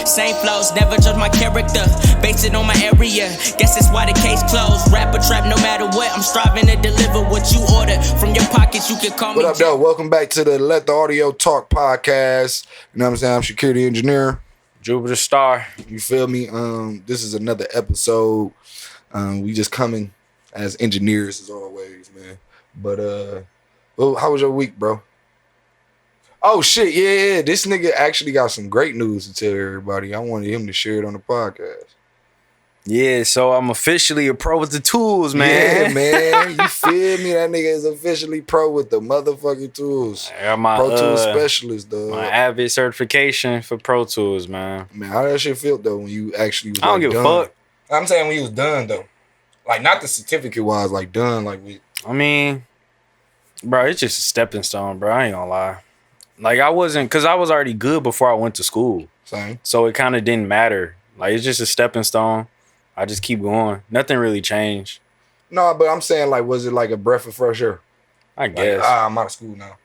Same flows, never judge my character. Base it on my area. Guess that's why the case closed. Rap or trap, no matter what. I'm striving to deliver what you order. From your pockets, you can call me. What up, though? Welcome back to the Let the Audio Talk podcast. You know what I'm saying? I'm security engineer. Jupiter Star. You feel me? This is another episode. We just coming as engineers as always, man. But well, how was your week, bro? Oh shit, yeah. This nigga actually got some great news to tell everybody. I wanted him to share it on the podcast. Yeah, so I'm officially a pro with the tools, man. Yeah, man. You feel me? That nigga is officially pro with the motherfucking tools. I got my Pro Tools specialist, dog. my Avid certification for Pro Tools, man. Man, how that shit feel though when you actually was I don't give done? a fuck. I'm saying when you was done though. Like not the certificate wise, like done, like we. I mean, bro, it's just a stepping stone, bro. I ain't gonna lie. Like I wasn't, cause I was already good before I went to school. Same. So it kind of didn't matter. Like it's just a stepping stone. I just keep going. Nothing really changed. No, but I'm saying like, was it like a breath of fresh air? I guess. Like, I'm out of school now.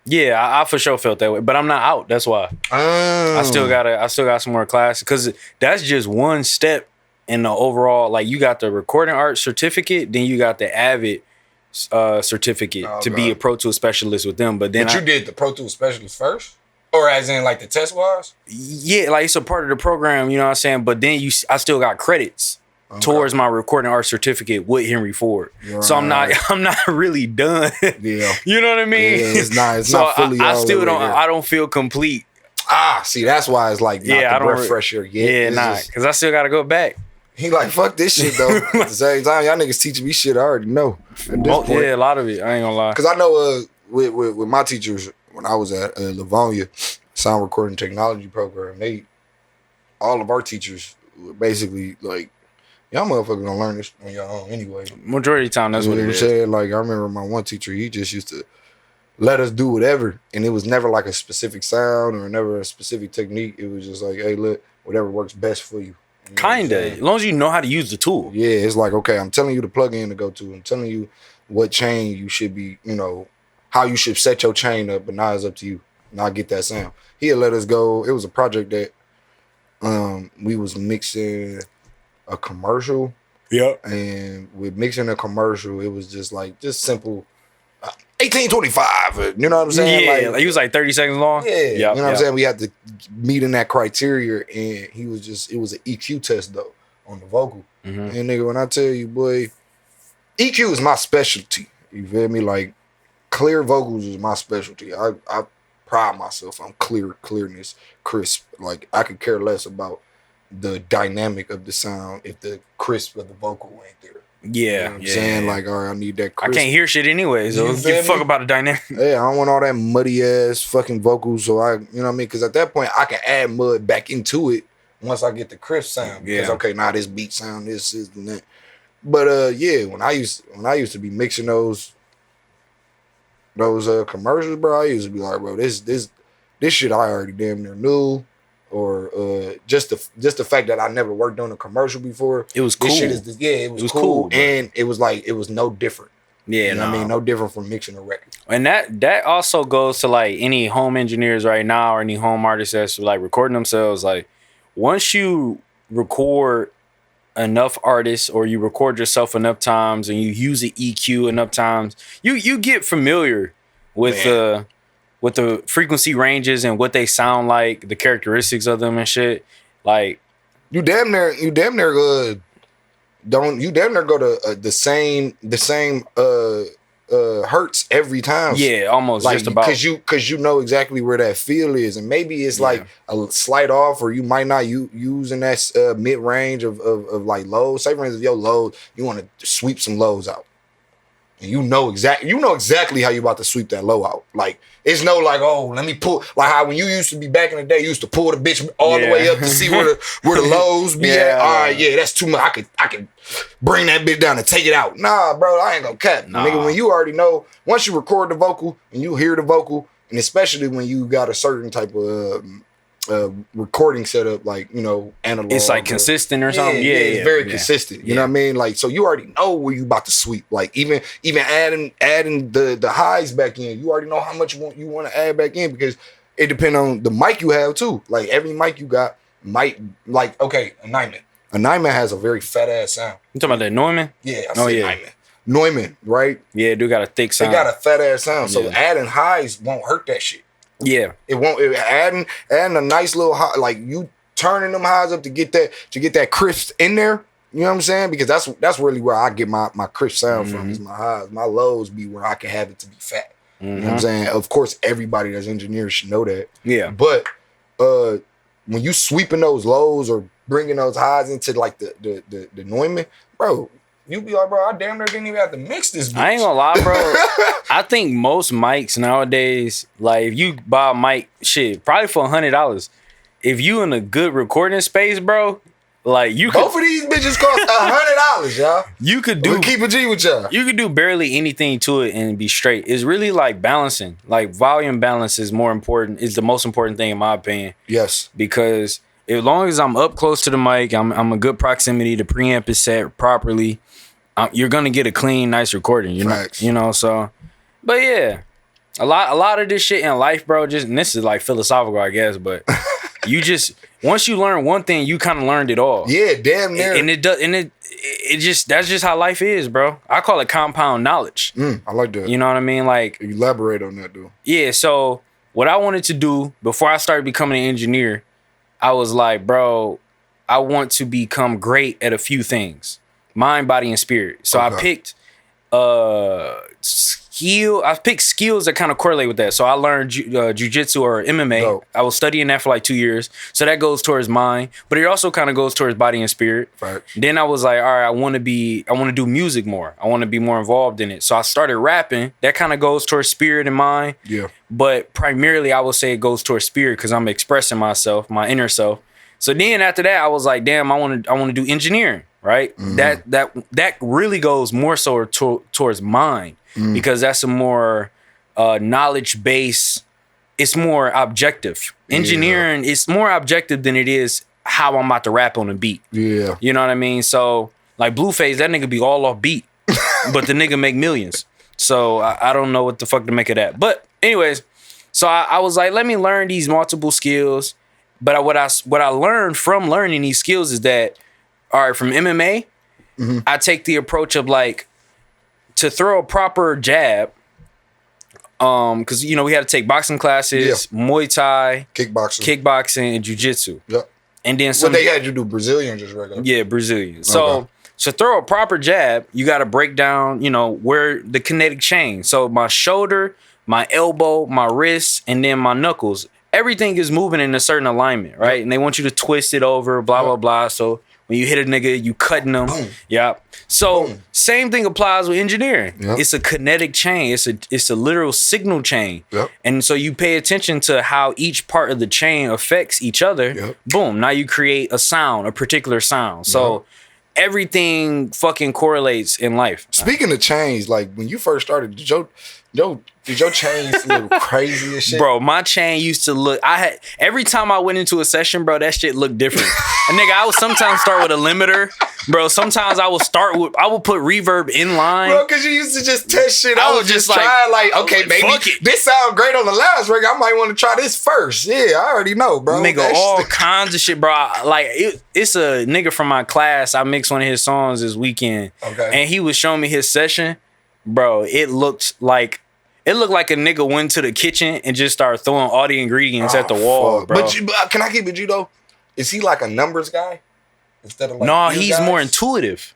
Yeah, I for sure felt that way, but I'm not out. That's why. I still got some more classes because that's just one step in the overall. Like you got the recording art certificate, then you got the Avid certificate to be a Pro Tools specialist with them. But then you did the Pro Tools specialist first, or as in like the test wise? Yeah, like it's a part of the program. You know what I'm saying? But then I still got credits towards my recording art certificate with Henry Ford. Right. So I'm not really done. Yeah. You know what I mean? Yeah, it's not fully. I still don't feel complete. See, that's why it's like not the breath fresh air yet. Yeah, nah, because I still got to go back. He like, fuck this shit though. At the same time, y'all niggas teaching me shit I already know. Yeah, a lot of it. I ain't gonna lie. Because I know with my teachers when I was at Livonia sound recording technology program, all of our teachers were basically like, y'all motherfuckers gonna learn this on your own anyway. Majority of the time, that's what it is. Like I remember my one teacher, he just used to let us do whatever, and it was never like a specific sound or never a specific technique. It was just like, hey, look, whatever works best for you. Kinda, as long as you know how to use the tool. Yeah, it's like, okay, I'm telling you the plug-in to go to. I'm telling you what chain you should be, how you should set your chain up, but now it's up to you. Now I get that sound. He'll let us go. It was a project that we was mixing a commercial. Yep. And with mixing a commercial, it was just simple 1825. You know what I'm saying? Yeah, like he was like 30 seconds long. Yeah. You know what I'm saying? We had to meet in that criteria, and it was an EQ test though on the vocal. Mm-hmm. And nigga, when I tell you, boy, EQ is my specialty. You feel me? Like clear vocals is my specialty. I pride myself on clearness, crisp. Like I could care less about the dynamic of the sound if the crisp of the vocal ain't there. Yeah, you know what I'm saying? Like, all right, I need that crisp. I can't hear shit anyways. So give a fuck about the dynamic. Yeah, I don't want all that muddy ass fucking vocals. So you know what I mean? Because at that point, I can add mud back into it once I get the crisp sound. Because okay, now this beat sound, this and that. But yeah, when I used to be mixing those commercials, bro, I used to be like, bro, this shit I already damn near knew. Or just the fact that I never worked on a commercial before. It was cool. This shit it was cool. And it was like, it was no different. Yeah, you know what I mean? No different from mixing a record. And that also goes to like any home engineers right now or any home artists that's like recording themselves. Like once you record enough artists or you record yourself enough times and you use the EQ enough times, you get familiar with the frequency ranges and what they sound like, the characteristics of them and shit. Like you damn near go to the same hertz every time. Yeah, almost like, just about because you know exactly where that feel is, and maybe it's like a slight off, or you might not using that mid range of like lows. Say for instance, your lows, you want to sweep some lows out. And you know exactly how you about to sweep that low out. Like it's no like, oh, let me pull, like how when you used to be back in the day, you used to pull the bitch all the way up to see where the lows be at. All right, that's too much. I could bring that bitch down and take it out. Nah, bro, I ain't gonna cap. Nah. Nigga, when you already know, once you record the vocal and you hear the vocal, and especially when you got a certain type of recording setup, like, analog. It's like consistent or something. Yeah, it's very consistent. You know what I mean? Like, so you already know where you about to sweep. Like, even adding the highs back in, you already know how much you want to add back in, because it depends on the mic you have too. Like every mic you got, might like okay, a Nyman. A Nyman has a very fat ass sound. You talking about that Neumann? Yeah, I said Nyman. Neumann, right? Yeah, it do got a thick sound. It got a fat ass sound. So Yeah. adding highs won't hurt that shit. Yeah. It won't. Adding a nice little high, like you turning them highs up to get that crisp in there. You know what I'm saying? Because that's really where I get my crisp sound from. Is my highs. My lows be where I can have it to be fat. You know what I'm saying? Of course, everybody that's engineers should know that. Yeah. But when you sweeping those lows or bringing those highs into like the Neumann, bro, you be like, bro, I damn near didn't even have to mix this bitch. I ain't gonna lie, bro. I think most mics nowadays, like if you buy a mic, shit, probably for $100. If you in a good recording space, bro, like you could, both of these bitches cost $100, y'all. you could do Keep a G with y'all. You could do barely anything to it and be straight. It's really like balancing. Like volume balance is more important. Is the most important thing in my opinion. Yes. Because as long as I'm up close to the mic, I'm a good proximity. The preamp is set properly. You're gonna get a clean, nice recording. You know. So, but yeah, a lot of this shit in life, bro. And this is like philosophical, I guess. But you just once you learn one thing, you kind of learned it all. Yeah, damn near. And it does. And it just that's just how life is, bro. I call it compound knowledge. I like that. You know what I mean? Like elaborate on that, dude. Yeah. So what I wanted to do before I started becoming an engineer, I was like, bro, I want to become great at a few things. Mind, body, and spirit. So I picked skills that kind of correlate with that. So I learned jiu-jitsu or MMA. Dope. I was studying that for like 2 years. So that goes towards mind, but it also kind of goes towards body and spirit. Right. Then I was like, all right, I want to do music more. I want to be more involved in it. So I started rapping. That kind of goes towards spirit and mind. Yeah. But primarily I would say it goes towards spirit because I'm expressing myself, my inner self. So then after that, I was like, damn, I want to do engineering. Right, that really goes more so towards mind because that's a more knowledge base. It's more objective. Engineering is more objective than it is how I'm about to rap on a beat. Yeah, you know what I mean. So like Blueface, that nigga be all off beat, but the nigga make millions. So I don't know what the fuck to make of that. But anyways, so I was like, let me learn these multiple skills. But what I learned from learning these skills is that. All right, from MMA, I take the approach of like to throw a proper jab. Because we had to take boxing classes, Muay Thai, kickboxing, and jiu-jitsu. Yep. And then what they had you do Brazilian, just regular. Yeah, Brazilian. So to throw a proper jab, you got to break down, where the kinetic chain. So my shoulder, my elbow, my wrist, and then my knuckles. Everything is moving in a certain alignment, right? Yep. And they want you to twist it over, blah blah blah. So when you hit a nigga, you cutting them. Boom. Yeah. So same thing applies with engineering. Yep. It's a kinetic chain. It's a literal signal chain. Yep. And so you pay attention to how each part of the chain affects each other. Yep. Boom. Now you create a sound, a particular sound. So everything fucking correlates in life. Speaking of chains, like when you first started, did your chains look crazy as shit? Bro, my chain used to look. Every time I went into a session, bro, that shit looked different. And nigga, I would sometimes start with a limiter, bro. Sometimes I would put reverb in line, bro, because you used to just test shit. I was just trying, okay, maybe this sound great on the last record. I might want to try this first. Yeah, I already know, bro. Nigga, all kinds of shit, bro. Like it's a nigga from my class. I mixed one of his songs this weekend, and he was showing me his session, bro. It looked like a nigga went to the kitchen and just started throwing all the ingredients at the wall, bro. But can I keep it you though? Is he like a numbers guy instead of like? No, he's more intuitive.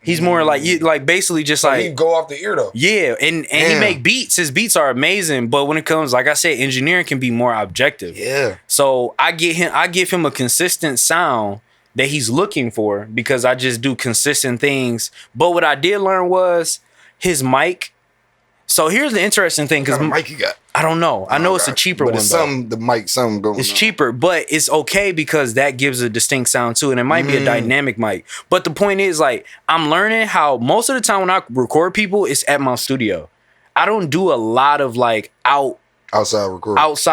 He's more like basically just so like he go off the ear though. Yeah, and he make beats. His beats are amazing, but when it comes, like I said, engineering can be more objective. Yeah. So I give him a consistent sound that he's looking for because I just do consistent things. But what I did learn was his mic. So here's the interesting thing, because mic you got? I don't know. I know it's a cheaper one. The mic, something going on. It's cheaper, but it's okay because that gives a distinct sound too, and it might be a dynamic mic. But the point is, like, I'm learning how most of the time when I record people, it's at my studio. I don't do a lot of like outside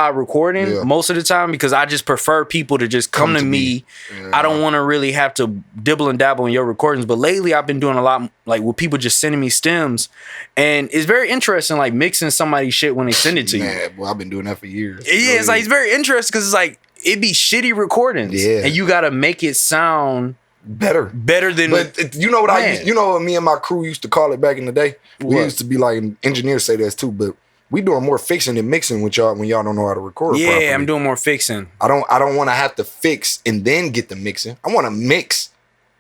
recording most of the time because I just prefer people to just come to me. Yeah. I don't want to really have to dibble and dabble in your recordings. But lately I've been doing a lot like with people just sending me stems, and it's very interesting like mixing somebody's shit when they send it to you. Well, I've been doing that for years. Yeah, it's like it's very interesting because it's like it be shitty recordings. Yeah. And you gotta make it sound better than. But you know what you know what me and my crew used to call it back in the day? We What? used to be like, engineers say this too, but we doing more fixing than mixing with y'all when y'all don't know how to record properly. Yeah, I'm doing more fixing. I don't want to have to fix and then get the mixing. I want to mix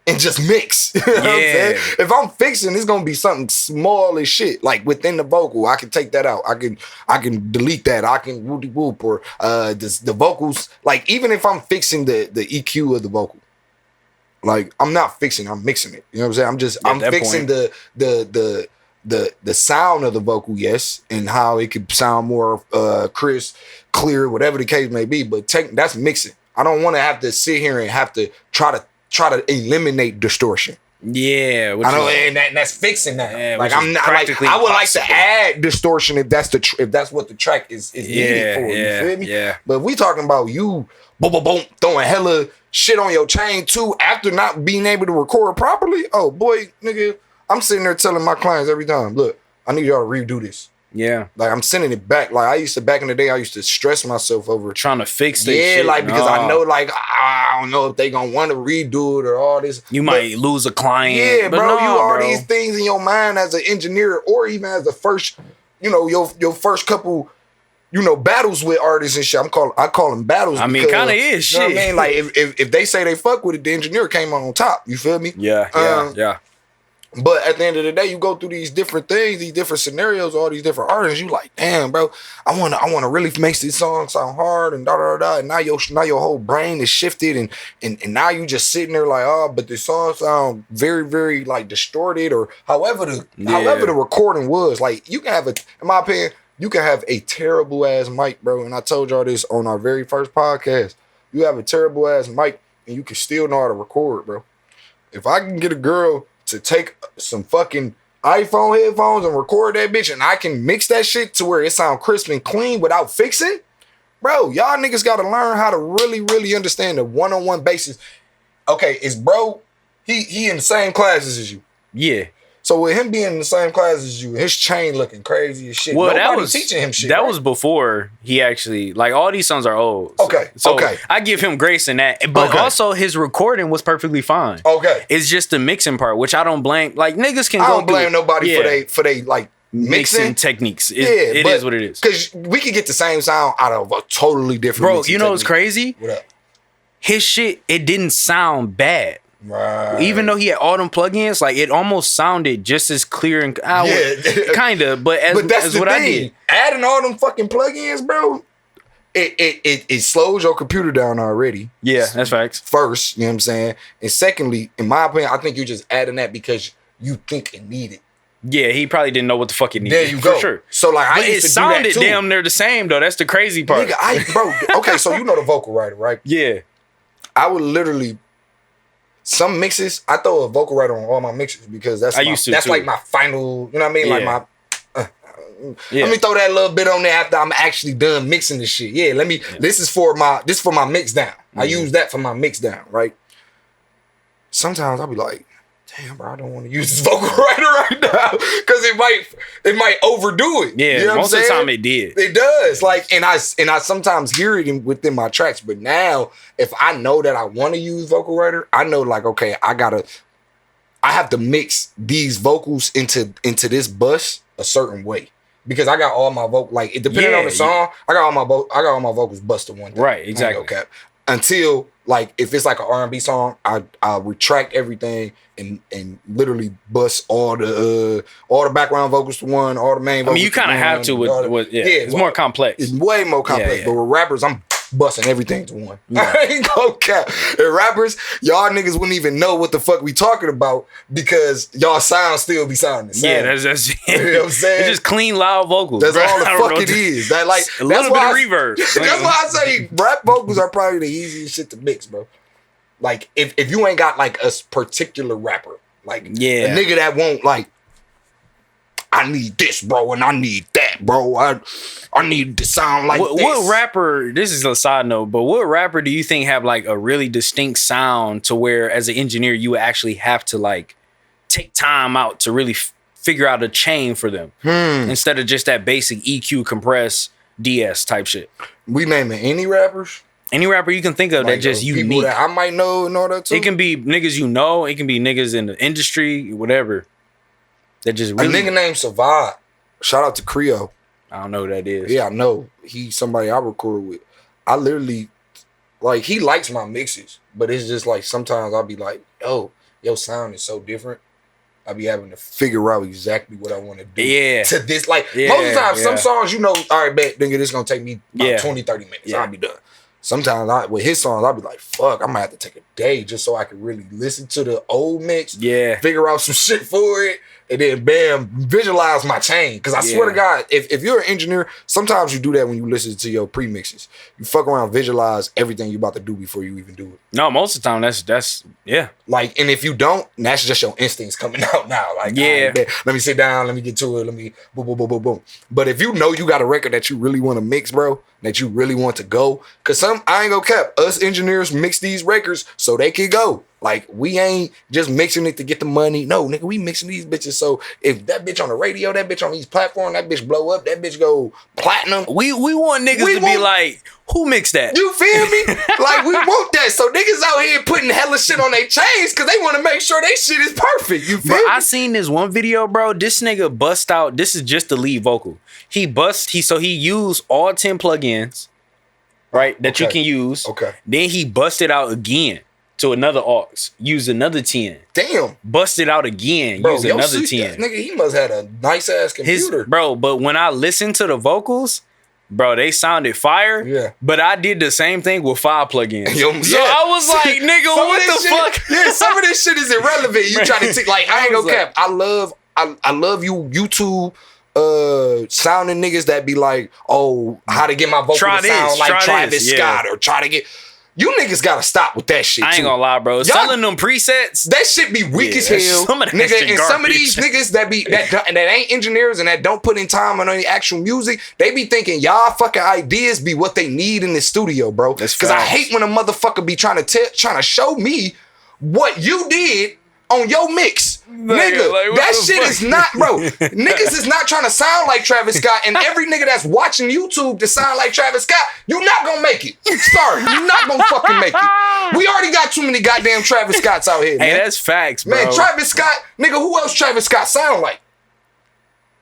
and just mix. You know what I'm saying? If I'm fixing, it's gonna be something small as shit. Like within the vocal, I can take that out. I can delete that. I can whoopty whoop or the vocals. Like even if I'm fixing the EQ of the vocal, like I'm not fixing, I'm mixing it. You know what I'm saying? I'm fixing the sound of the vocal, yes, and how it could sound more crisp, clear, whatever the case may be. But that's mixing. I don't want to have to sit here and have to try to eliminate distortion. Yeah, I know, and that's fixing that. Yeah, like which I'm is not like practically I would like impossible. to add distortion if that's what the track is needed for. You feel me? Yeah. But we talking about you boom boom boom throwing hella shit on your chain too after not being able to record properly. Oh boy, nigga, I'm sitting there telling my clients every time, look, I need y'all to redo this. Yeah. Like I'm sending it back. Like back in the day, I used to stress myself over Trying to fix this yeah, shit. like because I know like I don't know if they gonna want to redo it or all this. You might lose a client. Yeah, but bro, no, you all bro. these things in your mind as an engineer or even as the first, you know, your first couple, you know, battles with artists and shit. I call them battles. I mean, because, kinda is you know what shit. I mean? Like if they say they fuck with it, the engineer came on top. You feel me? Yeah, yeah. But at the end of the day, you go through these different things, these different scenarios, all these different artists. You like, damn, bro, I wanna really make this song sound hard and da da da. And now your whole brain is shifted and now you just sitting there like, oh, but the song sound very very like distorted or however the recording was. Like you can have in my opinion, you can have a terrible ass mic, bro. And I told y'all this on our very first podcast. You have a terrible ass mic and you can still know how to record, bro. If I can get a girl to take some fucking iPhone headphones and record that bitch and I can mix that shit to where it sound crisp and clean without fixing, bro, y'all niggas gotta learn how to really, really understand the one-on-one basis. Okay, is bro, he in the same classes as you. Yeah. So with him being in the same class as you, his chain looking crazy as shit. Well, Nobody that was teaching him shit. That right? was before he actually like all these songs are old. Okay, So okay. I give him grace in that. But Okay. also his recording was perfectly fine. Okay. It's just the mixing part, which I don't blame. Like niggas can I go don't blame through, nobody for they like mixing techniques. It is what it is. Because we could get the same sound out of a totally different Bro, mixing you know what's technique. crazy? What up? His shit, it didn't sound bad. Right. Even though he had all them plugins, like it almost sounded just as clear and kind of. But that's as the what thing. I did, Adding all them fucking plugins, bro, it slows your computer down already. yeah, that's facts. First, you know what I'm saying? And secondly, in my opinion, I think you're just adding that because you think it needed. Yeah, he probably didn't know what the fuck it needed. There you go. For sure. So like I But it used to do that sounded too. damn near the same though. That's the crazy part. Nigga, okay, so you know the vocal writer, right? Yeah. I would literally some mixes, I throw a vocal writer on all my mixes because that's too. like my final, you know what I mean? Like Yeah. my Yeah. let me throw that little bit on there after I'm actually done mixing this shit. Yeah, this is for my mix down. I use that for my mix down, right? Sometimes I'll be like, damn, bro, I don't want to use this vocal writer right now because it might overdo it. Yeah, you know what most I'm of the saying? time it did. It does. Like, and I sometimes hear it within my tracks, but now if I know that I want to use vocal writer, I know like, okay, I have to mix these vocals into this bus a certain way. Because I got all my vocal, like it depending on the song, I got all my vocals busted one day. Right, exactly. Okay. Until like if it's like an R&B song, I'll retract everything and literally bust all the background vocals to one, all the main vocals. I mean, you kind of have to with it's more complex. It's way more complex. Yeah. But with rappers, I'm busting everything to one. I ain't gonna cap. And rappers, y'all niggas wouldn't even know what the fuck we talking about because y'all sound still be sounding the same. Yeah, that's you know what I'm saying? It's just clean, loud vocals. That's bro. all the I don't fuck know. it is. That like A little bit of reverb. That's why I say rap vocals are probably the easiest shit to mix, bro. Like if you ain't got like a particular rapper, like a nigga that won't like, I need this, bro, and I need that, bro. I need to sound like this. What rapper? This is a side note, but what rapper do you think have like a really distinct sound to where, as an engineer, you would actually have to like take time out to really figure out a chain for them instead of just that basic EQ compress DS type shit? We naming any rappers? Any rapper you can think of that just people unique. that I might know and all that too. It can be niggas you know. It can be niggas in the industry, whatever. That just really. A nigga named Savad. Shout out to Creo. I don't know who that is. Yeah, I know. He's somebody I record with. I literally, like, he likes my mixes, but it's just like sometimes I'll be like, yo, your sound is so different. I be having to figure out exactly what I want to do. Yeah. To this, like, Yeah, most of the time, yeah. some songs, you know, all right, bet, nigga, this gonna take me about Yeah. 20, 30 minutes. Yeah. I'll be done. Sometimes with his songs, I'll be like, fuck, I'm gonna have to take a day just so I can really listen to the old mix, Yeah. figure out some shit for it, and then bam, visualize my change. Cause I swear to God, if you're an engineer, sometimes you do that when you listen to your pre-mixes. You fuck around, visualize everything you about to do before you even do it. No, most of the time that's yeah. Like, and if you don't, that's just your instincts coming out now. Like, Yeah. all right, bet, let me sit down, let me get to it, let me boom, boom, boom, boom, boom. But if you know you got a record that you really want to mix, bro, that you really want to go, cause I ain't gonna cap, us engineers mix these records so they can go. Like, we ain't just mixing it to get the money. No, nigga, we mixing these bitches. So if that bitch on the radio, that bitch on these platforms, that bitch blow up, that bitch go platinum. We want niggas to be like, who mixed that? You feel me? Like, we want that. So niggas out here putting hella shit on their chains because they want to make sure they shit is perfect. You feel Bro, me? I seen this one video, bro. This nigga bust out. This is just the lead vocal. He used all 10 plugins, right? That you Okay. can use. Okay. Then he busted out again to another aux. Used another 10. Damn. Busted out again. Bro, Used yo, another see, 10. nigga, he must have had a nice ass computer. But when I listened to the vocals, bro, they sounded fire. Yeah. But I did the same thing with 5 plugins. Yo, So yeah. I was like, nigga, Some of what this the shit- fuck? Yeah, some of this shit is irrelevant. You trying to take, like, I ain't I was gonna like- cap. I love you YouTube sounding niggas that be like, oh, how to get my vocal Try to sound this, like try Travis this, yeah. Scott, or try to get. You niggas gotta stop with that shit. I ain't too. gonna lie, bro. Y'all- Selling them presets. That shit be weak Yeah, as hell, some of that nigga. shit And some of garbage. these niggas that ain't engineers and that don't put in time on any actual music, they be thinking y'all fucking ideas be what they need in the studio, bro. That's Because I facts. hate when a motherfucker be trying to show me what you did on your mix. Nigga, like, what that the shit fuck? is not, bro. Niggas is not trying to sound like Travis Scott, and every nigga that's watching YouTube to sound like Travis Scott, you not gonna make it. Sorry, you not gonna fucking make it. We already got too many goddamn Travis Scotts out here, man. Hey, that's facts, bro. Man, Travis Scott, nigga, who else Travis Scott sound like?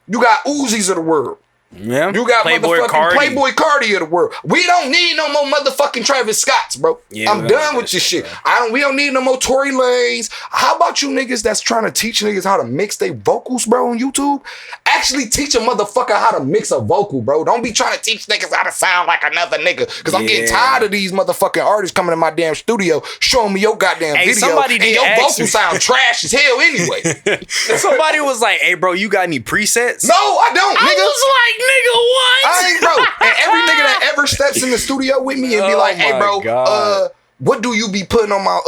You got Uzis of the world. Yeah. You got Playboy motherfucking Cardi. Playboy Cardi of the world. We don't need no more motherfucking Travis Scotts, bro. Yeah, I'm we don't done need with that this shit, shit. We don't need no more Tory Lanez. How about you niggas that's trying to teach niggas how to mix their vocals, bro, on YouTube? Actually teach a motherfucker how to mix a vocal, bro. Don't be trying to teach niggas how to sound like another nigga. Cause I'm getting Yeah. tired of these motherfucking artists coming to my damn studio showing me your goddamn Hey, video. somebody And did your ask vocal me. sound trash as hell anyway. Somebody was like, "Hey, bro, you got any presets?" No, I don't, nigga. I was like, "Nigga, what?" I ain't, bro. And every nigga that ever steps in the studio with me and be Oh like, hey, my bro, God. what do you be putting on my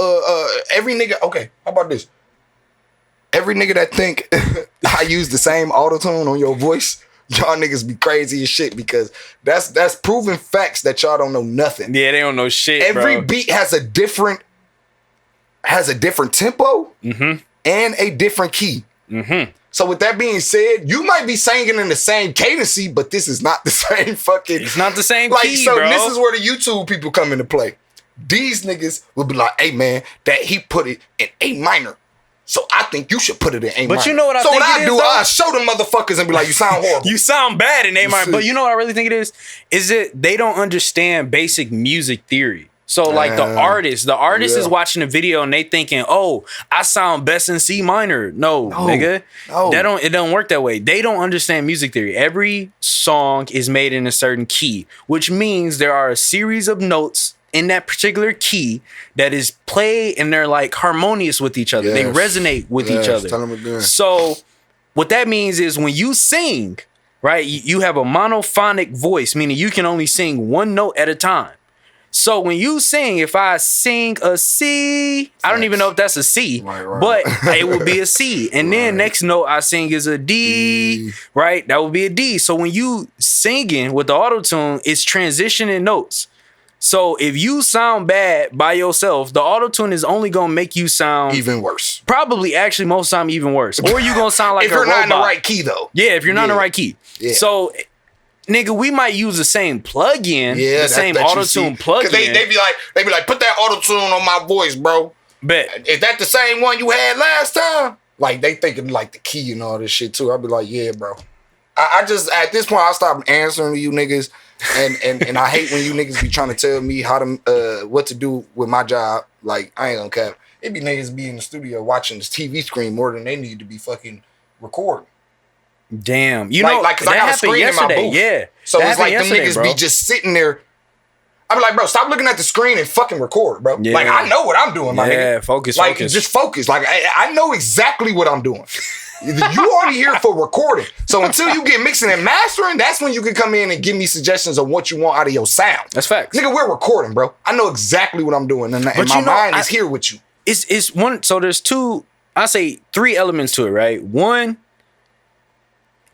every nigga? Okay, how about this? Every nigga that think I use the same auto-tune on your voice, y'all niggas be crazy as shit because that's proven facts that y'all don't know nothing. Yeah, they don't know shit, Every bro. beat has a different tempo Mm-hmm. and a different key. Mm-hmm. So with that being said, you might be singing in the same cadency, but this is not the same fucking. It's not the same Like, key, so bro. this is where the YouTube people come into play. These niggas will be like, hey man, that he put it in A minor. So I think you should put it in A minor. But you know what I so think what it I is, do, though? I show them motherfuckers and be like, you sound horrible. You sound bad in A minor, see. but you know what I really think it is? Is that they don't understand basic music theory. So like the artist yeah. is watching the video and they thinking, oh, I sound best in C minor. No, nigga. no. It don't work that way. They don't understand music theory. Every song is made in a certain key, which means there are a series of notes in that particular key that is played and they're like harmonious with each other. They Yes. resonate with each Yes, other. tell 'em again. So what that means is when you sing, right, you have a monophonic voice, meaning you can only sing one note at a time. So when you sing, if I sing a C, I don't even know if that's a C, Right, right. but it would be a C. And then next note I sing is a D, right? That would be a D. So when you singing with the auto-tune, it's transitioning notes. So if you sound bad by yourself, the auto-tune is only gonna make you sound Even worse. probably actually most time even worse. Or you gonna sound like If a you're not in the robot. right key though. Yeah, if you're not in the Yeah. right key. Yeah. So nigga, we might use the same plug-in, Yeah, the same auto-tune plug-in. Because they be like, put that auto-tune on my voice, bro. Bet. Is that the same one you had last time? Like, they thinking like the key and all this shit too. I'll be like, yeah, bro. I just, at this point, I stopped answering to you niggas. And I hate when you niggas be trying to tell me how to, what to do with my job. Like, I ain't gonna cap. It be niggas be in the studio watching this TV screen more than they need to be fucking recording. Damn. You Like, know, like, cause I that got a happened screen yesterday. in my booth. Yeah. So That it's like them happened niggas yesterday, be just sitting there. I be like, bro, stop looking at the screen and fucking record, bro. Yeah. Like, I know what I'm doing, my nigga. Yeah, focus. Like, just focus. Like, I know exactly what I'm doing. You already here for recording. So until you get mixing and mastering, that's when you can come in and give me suggestions of what you want out of your sound. That's facts. Nigga, we're recording, bro. I know exactly what I'm doing. And my mind is here with you. It's one. So there's two. I say 3 elements to it, right? One,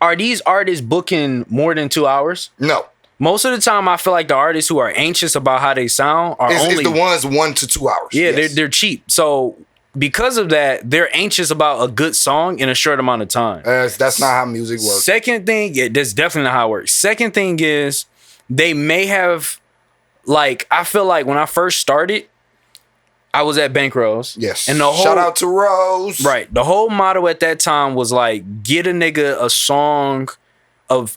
are these artists booking more than 2 hours? No. Most of the time, I feel like the artists who are anxious about how they sound are It's only the ones 1 to 2 hours. Yeah, Yes. they're cheap. So because of that, they're anxious about a good song in a short amount of time. That's not how music works. Second thing, yeah, that's definitely not how it works. Second thing is they may have, like, I feel like when I first started, I was at Bankrose. Yes. And the whole shout out to Rose. Right. The whole motto at that time was like, get a nigga a song of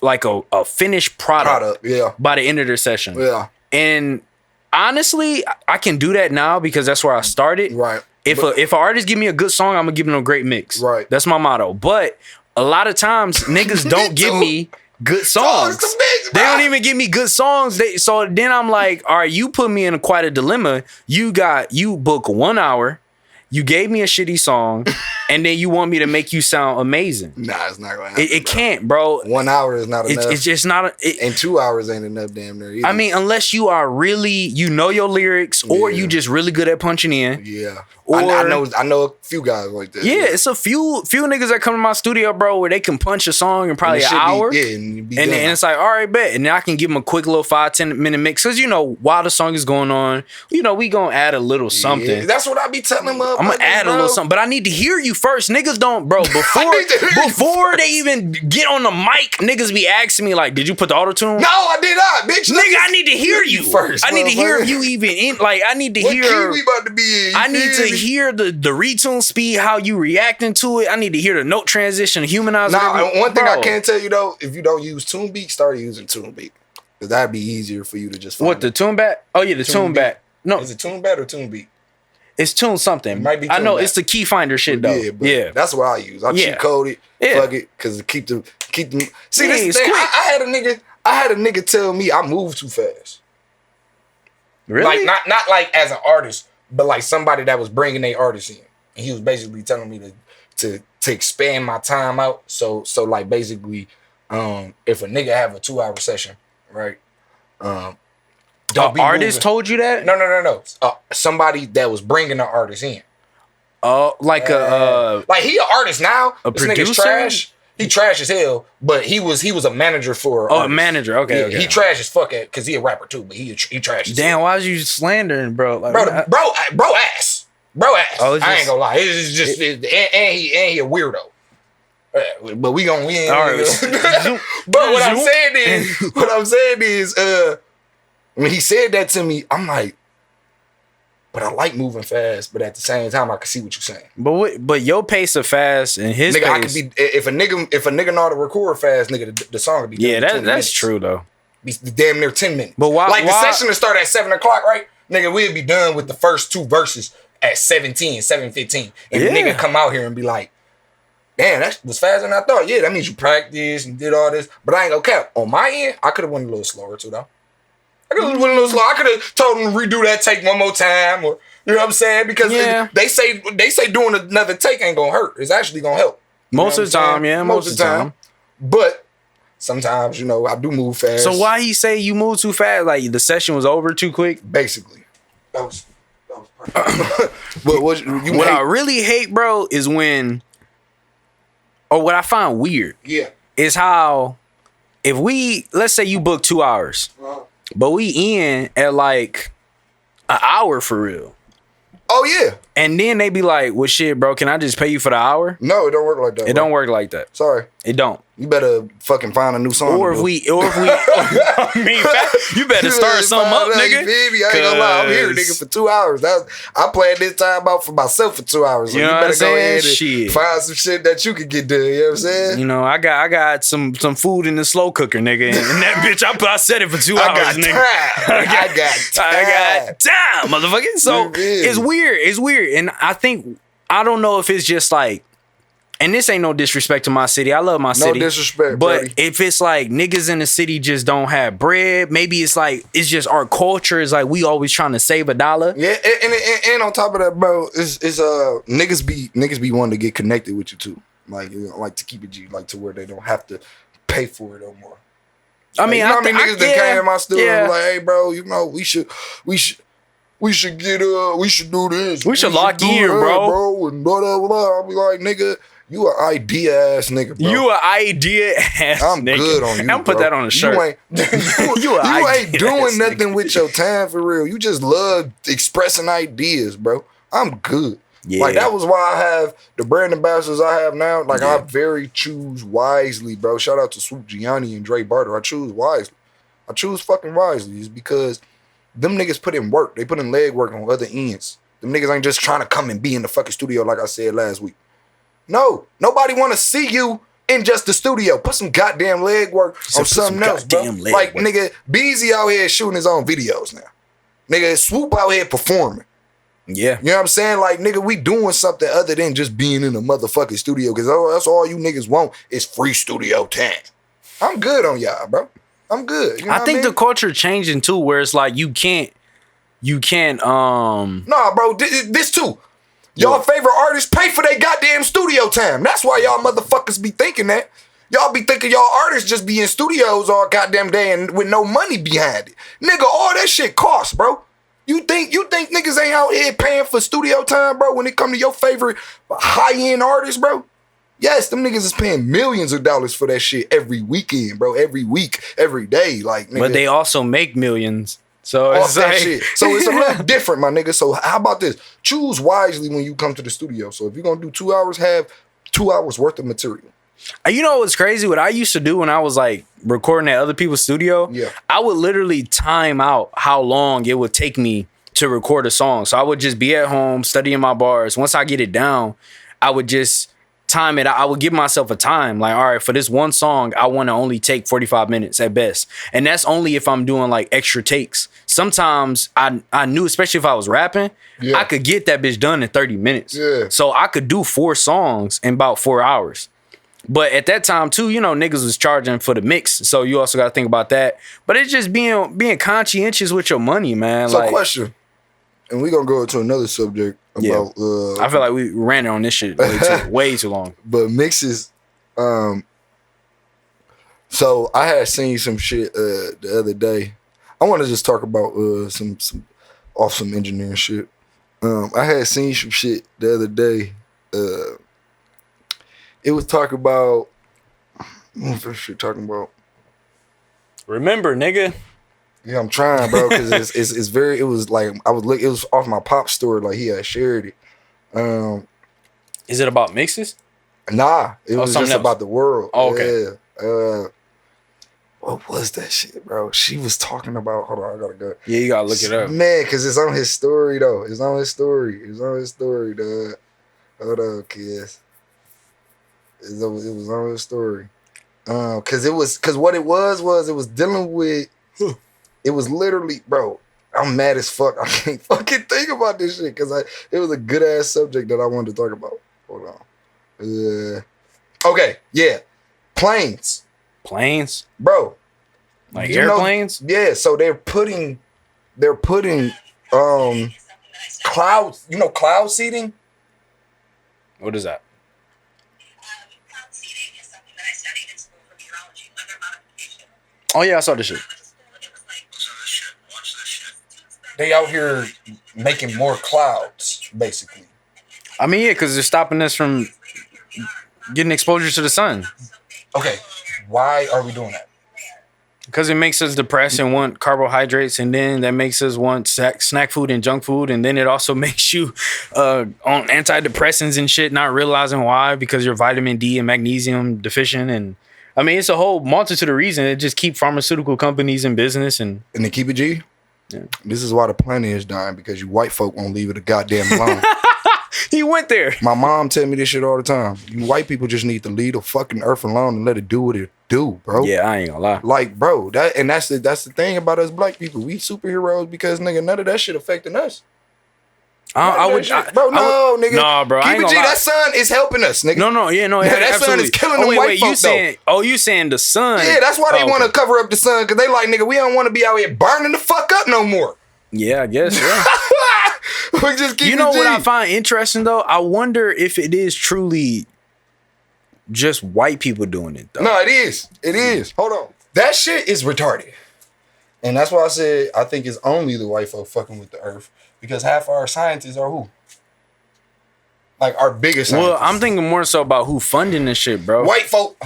like a finished product Yeah. by the end of their session. Yeah. And honestly, I can do that now because that's where I started. Right. If an artist give me a good song, I'm gonna give them a great mix. Right. That's my motto. But a lot of times niggas don't give me good songs. Songs to mix, They bro. don't even give me good songs. So then I'm like, all right, you put me in quite a dilemma. You book 1 hour, you gave me a shitty song, and then you want me to make you sound amazing. Nah, it's not gonna happen. It can't, bro. 1 hour is not enough. It's just not. And 2 hours ain't enough damn near either. I mean, unless you are really, you know your lyrics, or Yeah. you just really good at punching in. yeah. Or- I know a few guys like that. Yeah, it's a few niggas that come to my studio, bro, where they can punch a song in probably an hour. and And it's like, all right, bet. And then I can give them a quick little 5-10 minute mix. Because, while the song is going on, we going to add a little something. Yeah, that's what I be telling them. I'm going to add a little something. But I need to hear you first. Niggas don't, bro. need to hear you Before they even get on the mic, niggas be asking me, like, did you put the auto-tune? No, I did not, bitch. Nigga, I need to hear you first. I need to hear motherfucker. if you even in. Like, I need to What hear. key we about to be in? You I need feel to me? hear the retune speed, how you reacting to it. I need to hear the note transition, humanize. Nah, one thing I Bro. can tell you though, if you don't use TuneBeat, start using TuneBeat. Because that'd be easier for you to just find What, the tune back? Oh yeah, the tune TuneBeat. back. No, Is it TuneBeat or TuneBeat? it's tune something. It might be I know TuneBeat. it's the key finder shit though. Yeah, but Yeah. that's what I use. I Yeah. cheat code it, Yeah. fuck it, because keep them. See, Yeah, this it's thing, quick. I had a nigga tell me I move too fast. Really? Like not like as an artist, but like somebody that was bringing their artists in, and he was basically telling me to expand my time out. So like basically, if a nigga have a 2 hour session, right? Don't be artist moving. told you that? No. Somebody that was bringing the artist in. Oh, like a Like he an artist now. A This nigga's producer? trash. He trash as hell, but he was a manager for. a artists. manager. Okay, Yeah, okay. he trash as fuck at because he a rapper too, but he trash as Damn, hell. why is you slandering, bro? Like, Bro, bro ass. Oh, it's I ain't just- gonna lie. It's just and he a weirdo. But we gonna win. All right. But what I'm saying is, when he said that to me, I'm like, but I like moving fast. But at the same time, I can see what you're saying. But your pace of fast and his Nigga, I pace. could be if a nigga know how to record fast, nigga, the song would be done Yeah, in 20 that's minutes. true though. Be damn near 10 minutes. But why- Like the why- session to start at 7 o'clock, right? Nigga, we'd be done with the first 2 verses at 7:15. And the Yeah. nigga come out here and be like, damn, that was faster than I thought. Yeah, that means you practiced and did all this. But I ain't gonna cap. On my end, I could have went a little slower too, though. I could have went a little slower. I could have told them to redo that take one more time, or you know what I'm saying? Because Yeah. they say doing another take ain't gonna hurt. It's actually gonna help. You know Most what of the I'm time, saying? yeah, most of the time. But sometimes, I do move fast. So why he say you move too fast? Like the session was over too quick? Basically, that was perfect. But what you What hate- I really hate, bro, is when, or what I find weird, yeah. is how if let's say you book 2 hours, but we in at like an hour for real. Oh yeah. And then they be like, well shit, bro, can I just pay you for the hour? No, it don't work like that. It don't work like that. Sorry. It don't. You better fucking find a new song. Or if we, I mean, you better start something up, nigga. Baby, I ain't gonna lie, I'm here, nigga, for 2 hours. I planned this time out for myself for 2 hours. So You you know what better I'm go ahead saying? and find some shit that you can get done. You know what I'm saying? You know, I got some food in the slow cooker, nigga, and that bitch, I set it for 2 I hours, got nigga. time. I got time. Motherfucker. So it's weird, and I don't know if it's just like. And this ain't no disrespect to my city. I love my city. No disrespect, but buddy. if it's like niggas in the city just don't have bread, maybe it's like it's just our culture is like we always trying to save $1. Yeah, and on top of that, bro, it's niggas be wanting to get connected with you too. Like, you know, like to keep it G, like to where they don't have to pay for it no more. I mean, you know how many niggas that came in my studio and was like, hey, bro, you know, we should get we should do this. We should lock in, bro. And blah blah blah. I'll be like, nigga, you an idea ass nigga, bro. You an idea ass I'm nigga. good on you. I'm gonna put bro. that on a shirt. You ain't doing ass nothing nigga. with your time for real. You just love expressing ideas, bro. I'm good. Yeah. Like that was why I have the brand ambassadors I have now. Like I very choose wisely, bro. Shout out to Swoop Gianni and Dre Barter. I choose wisely. I choose fucking wisely. It's because them niggas put in work. They put in leg work on other ends. Them niggas ain't just trying to come and be in the fucking studio like I said last week. No, nobody want to see you in just the studio. Put some goddamn leg work on something else, bro. Like, nigga, Beezy out here shooting his own videos now. Nigga, Swoop out here performing. Yeah. You know what I'm saying? Like, nigga, we doing something other than just being in a motherfucking studio because that's all you niggas want is free studio time. I'm good on y'all, bro. I'm good. You know I think the culture changing too, where it's like you can't. Nah, bro, this too. Y'all favorite artists pay for their goddamn studio time. That's why y'all motherfuckers be thinking that. Y'all be thinking y'all artists just be in studios all goddamn day and with no money behind it. Nigga, all that shit costs, bro. You think niggas ain't out here paying for studio time, bro, when it come to your favorite high-end artists, bro? Yes, them niggas is paying millions of dollars for that shit every weekend, bro. Every week, every day. Like, nigga. But they also make millions. So Off it's that like, shit. So it's a little different, my nigga. So how about this? Choose wisely when you come to the studio. So if you're gonna do 2 hours, have 2 hours worth of material. You know what's crazy? What I used to do when I was like recording at other people's studio, I would literally time out how long it would take me to record a song. So I would just be at home studying my bars. Once I get it down, I would just time it. I would give myself a time. Like, all right, for this one song, I want to only take 45 minutes at best. And that's only if I'm doing like extra takes. Sometimes I knew, especially if I was rapping, I could get that bitch done in 30 minutes. Yeah. So I could do 4 songs in about 4 hours. But at that time too, you know, niggas was charging for the mix. So you also got to think about that. But it's just being conscientious with your money, man. So like, question, and we're going to go into another subject about... I feel like we ran on this shit way too long. But mixes... So I had seen some shit the other day. I want to just talk about some awesome engineering shit. I had seen some shit the other day. It was talking about... What was that shit talking about? Remember, nigga. Yeah, I'm trying, bro, because it's very... It was like... It was off my pop story. Like, he had shared it. Is it about mixes? Nah, it was just else. about the world. Oh, okay. Yeah. What was that shit, bro? She was talking about... Hold on, I gotta go. Yeah, you gotta look it up. Man, because it's on his story, though. It's on his story, dog. Hold on, kids. It was on his story. Because what it was dealing with... It was literally... Bro, I'm mad as fuck. I can't fucking think about this shit because it was a good-ass subject that I wanted to talk about. Hold on. Okay, yeah. Planes. Planes? Bro. Like airplanes? Yeah, so they're putting clouds, cloud seeding? What is that? Cloud seeding is something that I studied in school for meteorology, weather modification. Oh yeah, I saw this shit. They out here making more clouds, basically. I mean, yeah, because they're stopping us from getting exposure to the sun. Okay, why are we doing that? Because it makes us depressed and want carbohydrates, and then that makes us want snack food and junk food, and then it also makes you on antidepressants and shit, not realizing why, because you're vitamin D and magnesium deficient. And I mean, it's a whole multitude of reasons. It just keep pharmaceutical companies in business. And to keep it G, this is why the planet is dying, because you white folk won't leave it a goddamn alone. he went there. My mom tell me this shit all the time. You white people just need to leave the fucking earth alone and let it do what it do, bro. Yeah, I ain't gonna lie. Like, bro, that's the thing about us black people. We superheroes because nigga, none of that shit affecting us. Bro, no, nigga. No, bro. Keep it G, that sun is helping us, nigga. No. That sun is killing them white folk, you saying the sun? Yeah, that's why they want to cover up the sun, because they like, nigga, we don't want to be out here burning the fuck up no more. Yeah, I guess. Yeah. We just keep you know what I find interesting though? I wonder if it is truly just white people doing it though. No, it is. It is. Hold on. That shit is retarded. And that's why I said I think it's only the white folk fucking with the earth, because half our scientists are who? Like our biggest scientists. Well, I'm thinking more so about who funding this shit, bro. White folk.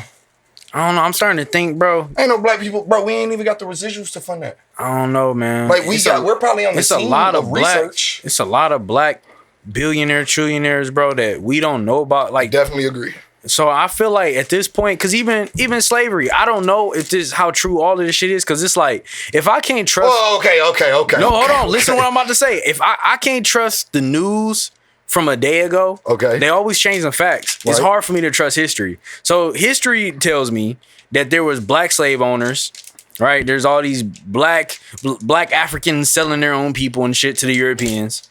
I don't know. I'm starting to think, bro. Ain't no black people, bro. We ain't even got the residuals to fund that. I don't know, man. Like we're probably on the scene of research. It's a lot of black billionaire, trillionaires, bro, that we don't know about. Like, definitely agree. So I feel like at this point, because even slavery, I don't know if this how true all of this shit is. Because it's like, if I can't trust. Oh, okay. No, hold on. Listen to what I'm about to say. If I can't trust the news from a day ago, okay, they always change the facts. Right. It's hard for me to trust history. So history tells me that there was black slave owners, right? There's all these black Africans selling their own people and shit to the Europeans.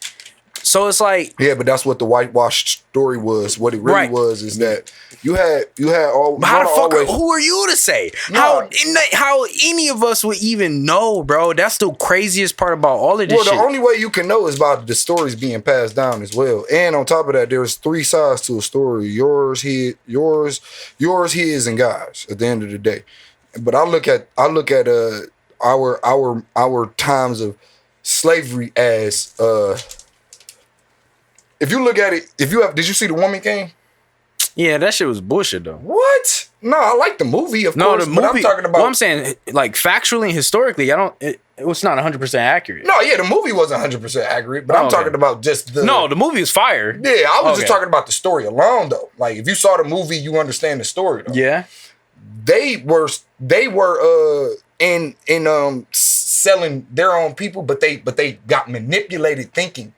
So it's like, yeah, but that's what the whitewashed story was. What it really was is that you had all. But how the fuck? Who are you to say? No. How any of us would even know, bro? That's the craziest part about all of this. Well, the only way you can know is about the stories being passed down as well. And on top of that, there's three sides to a story: yours, his, and God's. At the end of the day, but I look at our times of slavery as if you look at it, did you see The Woman King? Yeah, that shit was bullshit though. What? No, I like the movie, of course. The movie, but I'm talking about. Well, I'm saying, like, factually and historically, it was not 100% accurate. No, yeah, the movie wasn't 100% accurate, but I'm talking about just the. No, the movie was fire. Yeah, I was just talking about the story alone, though. Like, if you saw the movie, you understand the story, though. Yeah. They were in selling their own people, but they got manipulated thinking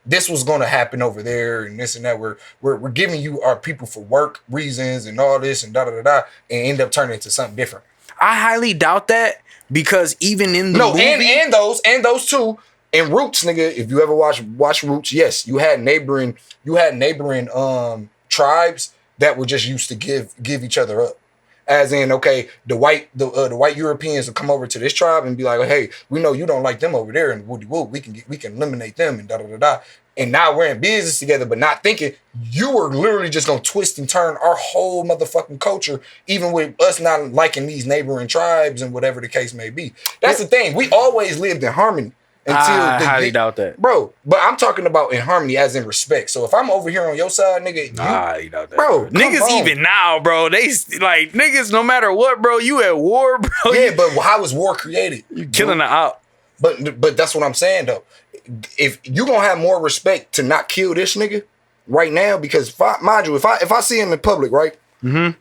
this was going to happen over there and this and that. We're giving you our people for work reasons and all this and and end up turning into something different. I highly doubt that, because even in the movie, and those two and Roots, nigga. If you ever watch Roots, yes, you had neighboring tribes that were just used to give each other up. As in, okay, the white Europeans will come over to this tribe and be like, hey, we know you don't like them over there, and we can eliminate them and And now we're in business together, but not thinking you were literally just gonna twist and turn our whole motherfucking culture, even with us not liking these neighboring tribes and whatever the case may be. That's the thing. We always lived in harmony. I highly doubt that, bro. But I'm talking about in harmony, as in respect. So if I'm over here on your side, nigga, I doubt that, bro. Niggas even now, bro, they like niggas. No matter what, bro, you at war, bro. Yeah, but how was war created? You killing the op. But that's what I'm saying though. If you gonna have more respect to not kill this nigga right now, because mind you, if I see him in public, right, and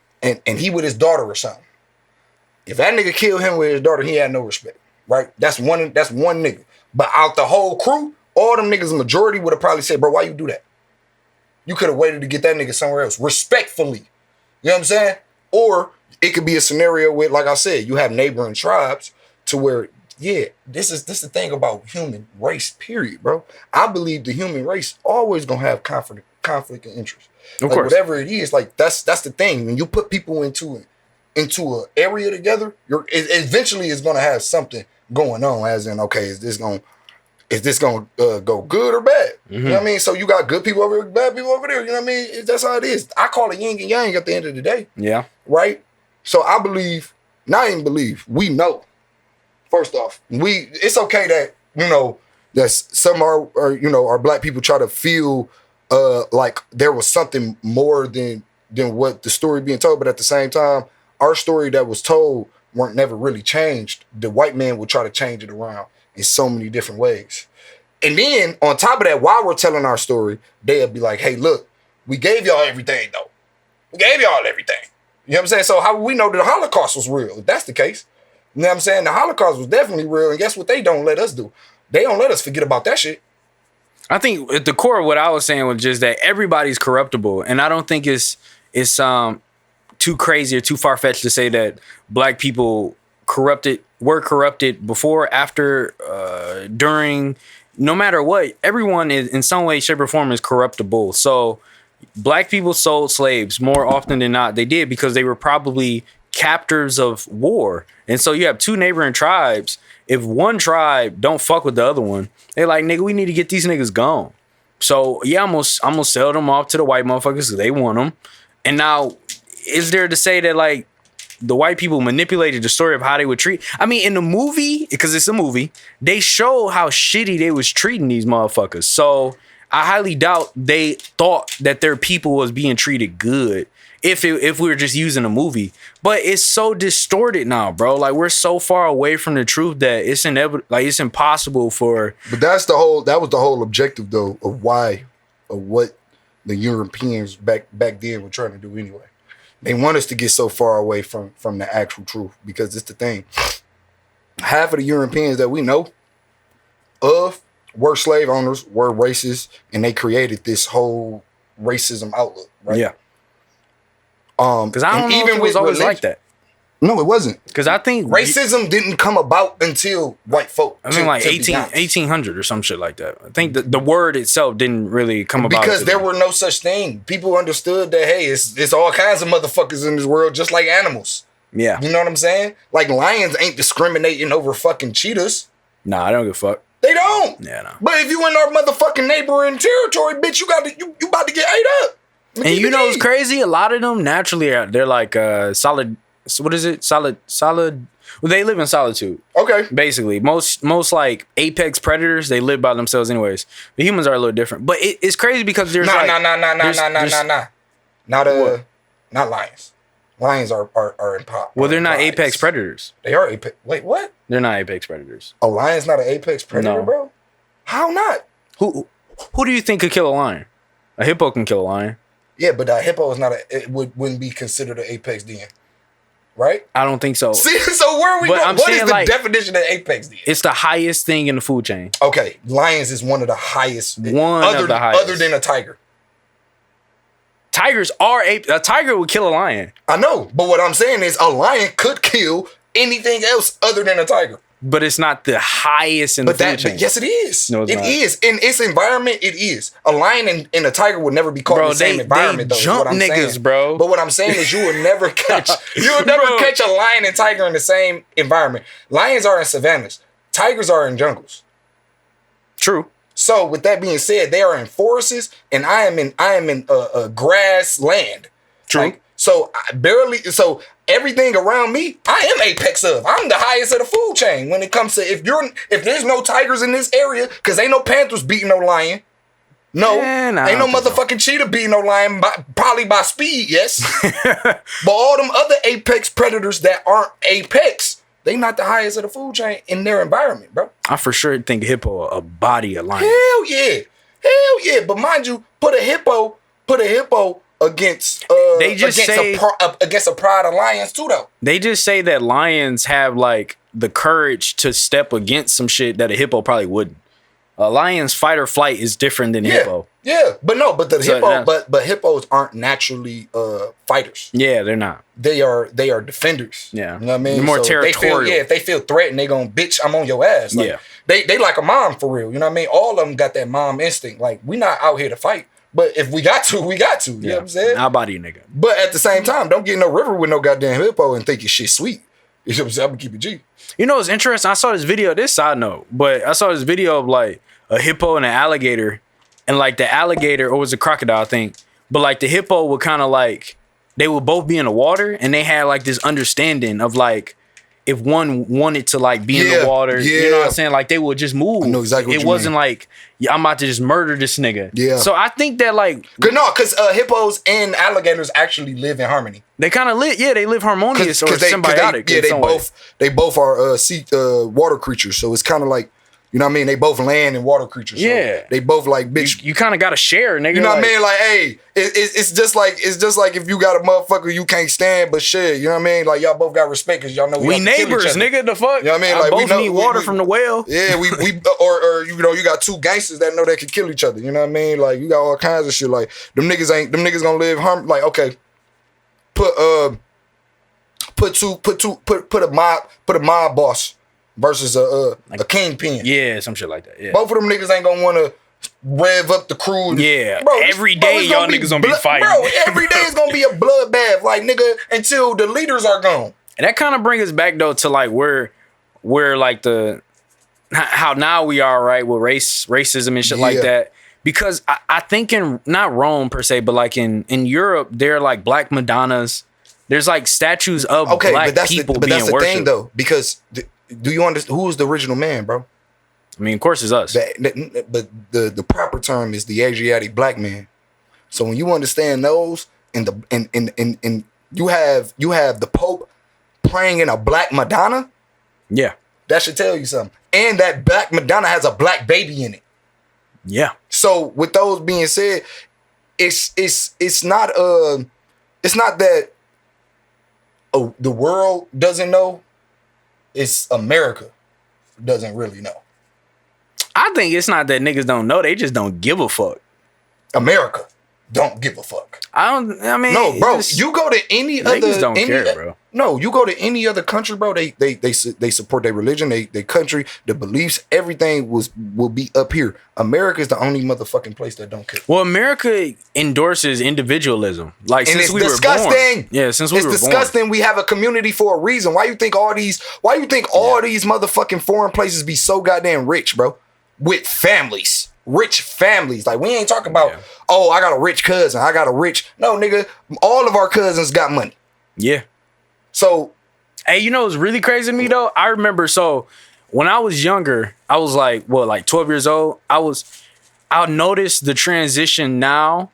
he with his daughter or something, if that nigga killed him with his daughter, he had no respect, right? That's one nigga. But out the whole crew, all them niggas, the majority would have probably said, bro, why you do that? You could have waited to get that nigga somewhere else, respectfully. You know what I'm saying? Or it could be a scenario where, like I said, you have neighboring tribes to where, yeah, this is the thing about human race, period, bro. I believe the human race always gonna have conflict of interest. Of course. Whatever it is, like that's the thing. When you put people into an area together, eventually it's gonna have something going on, as in, okay, is this gonna go good or bad? You know what I mean? So you got good people over here, bad people over there. You know what I mean? That's how it is. I call it yin and yang at the end of the day. Yeah. Right? So I believe, not even believe, we know. First off, it's okay that, that some our black people try to feel like there was something more than what the story being told, but at the same time, our story that was told weren't never really changed, the white man will try to change it around in so many different ways. And then on top of that, while we're telling our story, they'll be like, hey, look, we gave y'all everything though. We gave y'all everything. You know what I'm saying? So how would we know that the Holocaust was real? If that's the case, you know what I'm saying? The Holocaust was definitely real. And guess what they don't let us do? They don't let us forget about that shit. I think at the core of what I was saying was just that everybody's corruptible. And I don't think it's too crazy or too far-fetched to say that black people were corrupted before, after, during, no matter what. Everyone is in some way, shape, or form is corruptible. So black people sold slaves more often than not. They did because they were probably captors of war. And so you have two neighboring tribes. If one tribe don't fuck with the other one, they're like, nigga, we need to get these niggas gone. So yeah, I'm gonna sell them off to the white motherfuckers because they want them. And now, is there to say that like the white people manipulated the story of how they would treat? I mean, in the movie, because it's a movie, they show how shitty they was treating these motherfuckers. So I highly doubt they thought that their people was being treated good if we were just using a movie. But it's so distorted now, bro. Like, we're so far away from the truth that it's it's impossible for. But that was the whole objective though of what the Europeans back then were trying to do anyway. They want us to get so far away from the actual truth, because it's the thing. Half of the Europeans that we know of were slave owners, were racist, and they created this whole racism outlook, right? Yeah. Because I don't know if it was always like that. No, it wasn't. Because I think racism didn't come about until white folk. I mean, like 1800 or some shit like that. I think the word itself didn't really come about. Because there were no such thing. People understood that, hey, it's all kinds of motherfuckers in this world, just like animals. Yeah. You know what I'm saying? Like, lions ain't discriminating over fucking cheetahs. Nah, I don't give a fuck. They don't. Yeah, no. But if you in our motherfucking neighboring territory, bitch, you about to get ate up. And you know what's crazy? A lot of them naturally they're like solid. What is it? Solid. Well, they live in solitude. Okay. Basically, most like apex predators, they live by themselves anyways. The humans are a little different, but it's crazy because there's Not lions. Lions are in pop. Well, they're not apex predators. They are apex. Wait, what? They're not apex predators. A lion's not an apex predator, No. bro? How not? Who do you think could kill a lion? A hippo can kill a lion. Yeah, but a hippo is not wouldn't be considered an apex then, right? I don't think so. See, so where are we But going? I'm What is saying, the like, definition of apex then? It's the highest thing in the food chain. Okay, lions is one of the highest. Of the highest. Other than a tiger. Tigers are a tiger would kill a lion. I know, but what I'm saying is a lion could kill anything else other than a tiger. But it's not the highest in the food chain. But yes, it is. No, it's it not. is. In its environment, it is. A lion and a tiger would never be caught in the same environment, though. They jump is what I'm niggas, saying. bro. But what I'm saying is you will never catch catch a lion and tiger in the same environment. Lions are in savannas. Tigers are in jungles. True. So with that being said, they are in forests, and I am in grassland. True. Like, so everything around me, I am apex of. I'm the highest of the food chain when it comes to if there's no tigers in this area, because ain't no panthers beating no lion. No, ain't no motherfucking cheetah beating no lion, probably by speed, yes. But all them other apex predators that aren't apex, they not the highest of the food chain in their environment, bro. I for sure think hippo a body a lion. Hell yeah. But mind you, put a hippo against against a pride of lions too, though. They just say that lions have like the courage to step against some shit that a hippo probably wouldn't. A lion's fight or flight is different than a hippo. Yeah, but hippos aren't naturally fighters. Yeah, they're not. They are defenders. Yeah, you know what I mean. They're more territorial. If they feel threatened, they gonna bitch. I'm on your ass. Like, yeah, they like a mom for real. You know what I mean. All of them got that mom instinct. Like, we not out here to fight, but if we got to, we got to. You know what I'm saying? I'll body you, nigga. But at the same time, don't get in no river with no goddamn hippo and think your shit sweet. You know what I'm saying? I'm gonna keep it G. You know what's interesting? I saw this video. This side note, but I saw this video of like a hippo and an alligator, and like the alligator, or was a crocodile, I think, but like the hippo would kind of like, they would both be in the water, and they had like this understanding of like, if one wanted to like be in Yeah, the water, you know what yeah. I'm saying? Like they would just move. I know exactly what It you wasn't mean. like, yeah, I'm about to just murder this nigga. Yeah. So I think that like Because hippos and alligators actually live in harmony. they kind of they live harmonious or symbiotic. in some way. they both are sea water creatures. So it's kind of like, you know what I mean? They both land and water creatures. So Yeah. they both like bitch. You kind of got to share, nigga. You know what I like- mean? Like, hey, it's just like if you got a motherfucker you can't stand, but shit, you know what I mean? Like y'all both got respect because y'all know We y'all can kill each neighbors, other. nigga. The fuck? You know what I mean? I Like, we both know- need we- water we- from the well. Yeah, we or you know, you got two gangsters that know they can kill each other. You know what I mean? Like you got all kinds of shit. Like them niggas gonna live harm. Like okay, put a mob boss versus a kingpin. Yeah, some shit like that. Yeah. Both of them niggas ain't gonna wanna rev up the crew. Yeah, Bro, every bro, day it's y'all niggas gonna be fighting. Bro, every day is gonna be a bloodbath, like nigga, until the leaders are gone. And that kind of brings us back though to like where like how now we are, right, with racism and shit like Yeah. that. Because I think in not Rome per se, but like in Europe, there are like black Madonnas. There's like statues of Okay, black but that's people the, but being that's the worshipped. thing though, because do you understand who's the original man, bro? I mean, of course, it's us. But the proper term is the Asiatic black man. So when you understand those, and you have the Pope praying in a black Madonna, Yeah, that should tell you something. And that black Madonna has a black baby in it. yeah. So with those being said, it's not that the world doesn't know. It's America doesn't really know. I think it's not that niggas don't know; they just don't give a fuck. America don't give a fuck. I mean, No, bro. it's- You go to any niggas other don't any, care, bro. No, you go to any other country, bro. They support their religion, their country, the beliefs. Everything will be up here. America is the only motherfucking place that don't care. Well, America endorses individualism. Like And since it's we were disgusting. born. Yeah, since we It's were disgusting. We have a community for a reason. Why you think all these motherfucking foreign places be so goddamn rich, bro? With families. Rich families. Like we ain't talking about, Yeah. oh, I got a rich cousin. I got a rich. No, nigga. All of our cousins got money. Yeah. So Hey, you know what's really crazy to me though? I remember when I was younger, I was like 12 years old. I noticed the transition now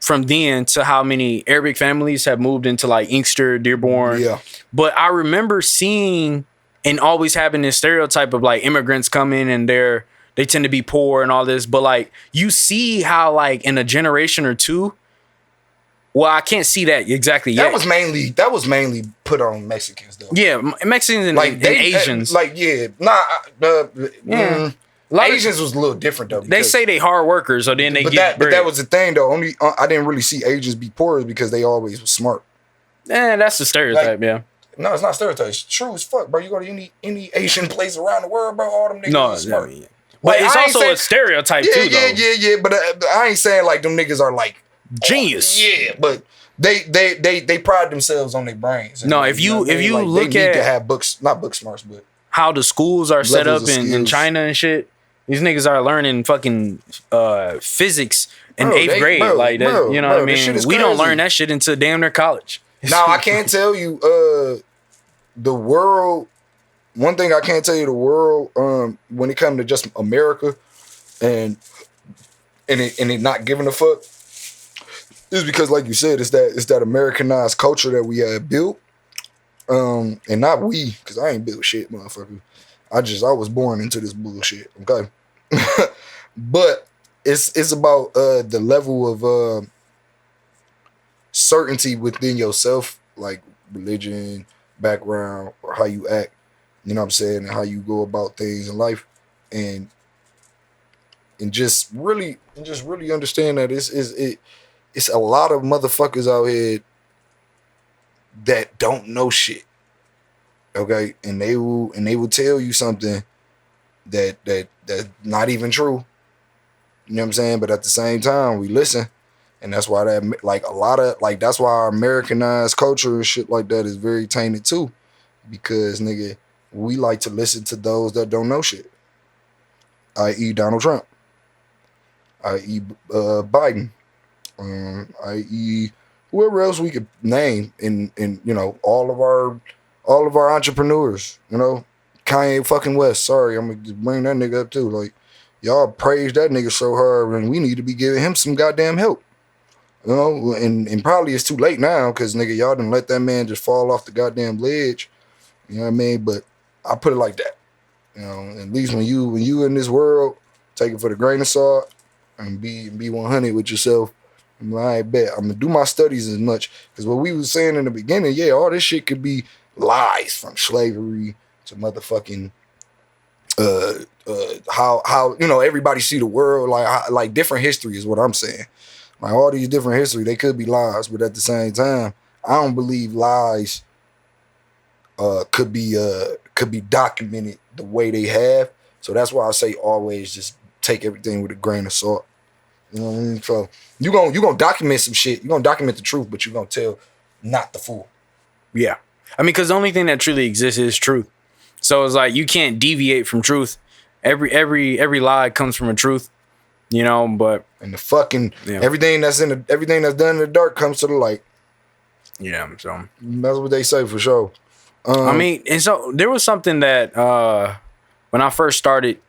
from then to how many Arabic families have moved into like Inkster, Dearborn. Yeah. But I remember seeing and always having this stereotype of like immigrants come in and they tend to be poor and all this. But like you see how like in a generation or two, well, I can't see that exactly yet. that was mainly put on Mexicans though. Yeah, Mexicans and, Like and they Asians. A lot of Asians was a little different though. They because- say they hard workers, so then they but get bread. that was the thing though. Only I didn't really see Asians be poor because they always was smart. that's the stereotype, Like, yeah. No, it's not stereotype. It's true as fuck, bro. You go to any Asian place around the world, bro. All them niggas No, are smart. yeah. But it's I ain't also saying- a stereotype Yeah, too, though. yeah. But I ain't saying like them niggas are like Genius. yeah, but they pride themselves on their brains. No, Like, if you- know what I if mean? you Like, look they need at- to have books, not book smarts, but How the schools are set up Levels of in skills. China and shit. These niggas are learning fucking physics in Bro, 8th they- grade. bro, like that, bro, you know bro, what I this shit mean? is We don't crazy. learn that shit until damn near college. now I can't tell you the world. One thing I can't tell you the world when it comes to just America and it not giving a fuck is because like you said it's that Americanized culture that we have built and not we because I ain't built shit, motherfucker. I was born into this bullshit. Okay, but it's about the level of certainty within yourself, like religion, background, or how you act. You know what I'm saying, and how you go about things in life, and just really understand that it's a lot of motherfuckers out here that don't know shit. Okay, and they will tell you something that's not even true. You know what I'm saying? But at the same time, we listen, and that's why that like a lot of like that's why our Americanized culture and shit like that is very tainted too, because nigga, we like to listen to those that don't know shit, i.e. Donald Trump, i.e. Biden, i.e. whoever else we could name in you know all of all of our entrepreneurs, you know, Kanye fucking West. Sorry, I'm gonna just bring that nigga up too. Like, y'all praise that nigga so hard, and we need to be giving him some goddamn help. You know, and probably it's too late now because nigga, y'all done let that man just fall off the goddamn ledge. You know what I mean? But I put it like that. You know, at least when you in this world, take it for the grain of salt and be 100 with yourself. I'm like, I bet I'm gonna do my studies as much because what we was saying in the beginning, yeah, all this shit could be lies from slavery to motherfucking how you know everybody see the world like different history is what I'm saying. Like all these different history, they could be lies, but at the same time, I don't believe lies could be documented the way they have. So that's why I say always just take everything with a grain of salt. You know what I mean? So you gonna document some shit. You gonna document the truth, but you gonna tell not the full. Yeah. I mean, because the only thing that truly exists is truth. So it's like you can't deviate from truth. Every lie comes from a truth, you know. But and the fucking everything that's done in the dark comes to the light. Yeah, so that's what they say for sure. I mean, and so there was something that when I first started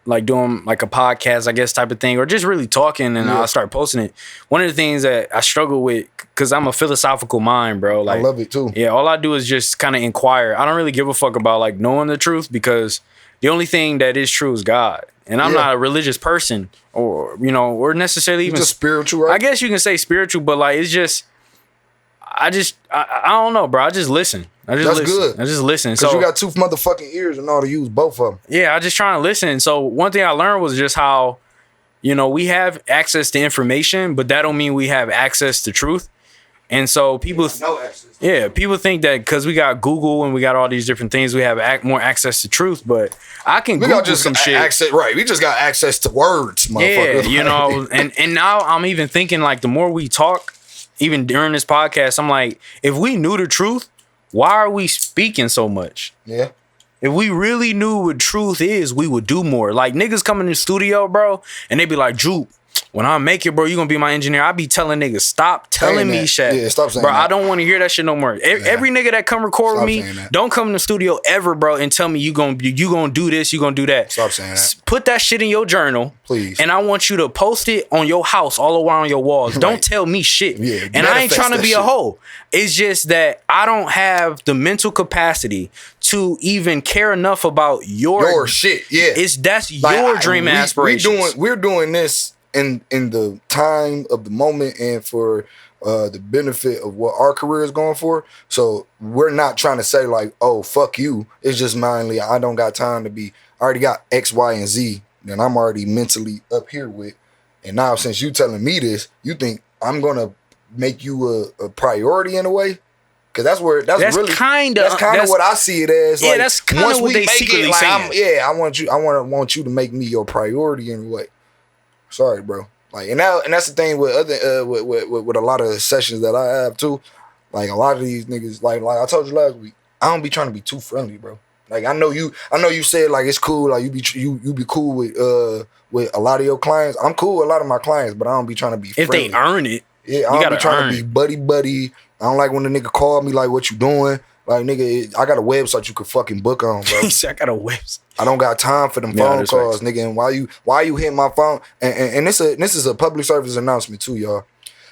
like doing like a podcast, I guess, type of thing, or just really talking, and I start posting it. One of the things that I struggle with, because I'm a philosophical mind, bro. Like, I love it too. Yeah, all I do is just kind of inquire. I don't really give a fuck about like knowing the truth, because the only thing that is true is God. And I'm not a religious person, or you know, or necessarily even just spiritual, right? I guess you can say spiritual, but like it's just I don't know, bro. I just listen. That's good. I just listen. Because you got two motherfucking ears and all to use both of them. Yeah, I just try to listen. So one thing I learned was just how, you know, we have access to information, but that don't mean we have access to truth. And so people, people think that because we got Google and we got all these different things, we have more access to truth. But I can Google some shit. Right, we just got access to words, motherfucker. Yeah, you know, and now I'm even thinking like the more we talk, even during this podcast, I'm like, if we knew the truth, why are we speaking so much? Yeah. If we really knew what truth is, we would do more. Like niggas come in the studio, bro, and they be like, Jupe, when I make it, bro, you gonna be my engineer. I be telling niggas, stop telling me shit. Yeah, stop saying bro, that. I don't want to hear that shit no more. Every nigga that come record with me, don't come in the studio ever, bro, and tell me you gonna do this, you gonna do that. Stop saying that. Put that shit in your journal, please. And I want you to post it on your house, all around your walls. Right. Don't tell me shit. Yeah, and I ain't trying to be a hoe. It's just that I don't have the mental capacity to even care enough about your shit. Yeah, that's like, your dream aspirations. We're doing this in the time of the moment and for the benefit of what our career is going for. So we're not trying to say like, oh, fuck you. It's just mainly I don't got time to be. I already got X, Y, and Z that I'm already mentally up here with. And now since you telling me this, you think I'm gonna make you a priority in a way? Because that's really kind of what I see it as. Yeah, like, that's kind of what they secretly saying. I want you to make me your priority in a way. Sorry, bro. Like, and that's the thing with other with a lot of sessions that I have too. Like a lot of these niggas, like I told you last week, I don't be trying to be too friendly, bro. Like I know you said like it's cool, like you be cool with a lot of your clients. I'm cool with a lot of my clients, but I don't be trying to be if friendly. They earn it. Yeah, I don't be trying to be buddy. I don't like when the nigga call me like, what you doing? Like, nigga, I got a website you could fucking book on, bro. He said, I got a website. I don't got time for them phone calls, nigga. And why you hitting my phone? And this is a public service announcement too, y'all.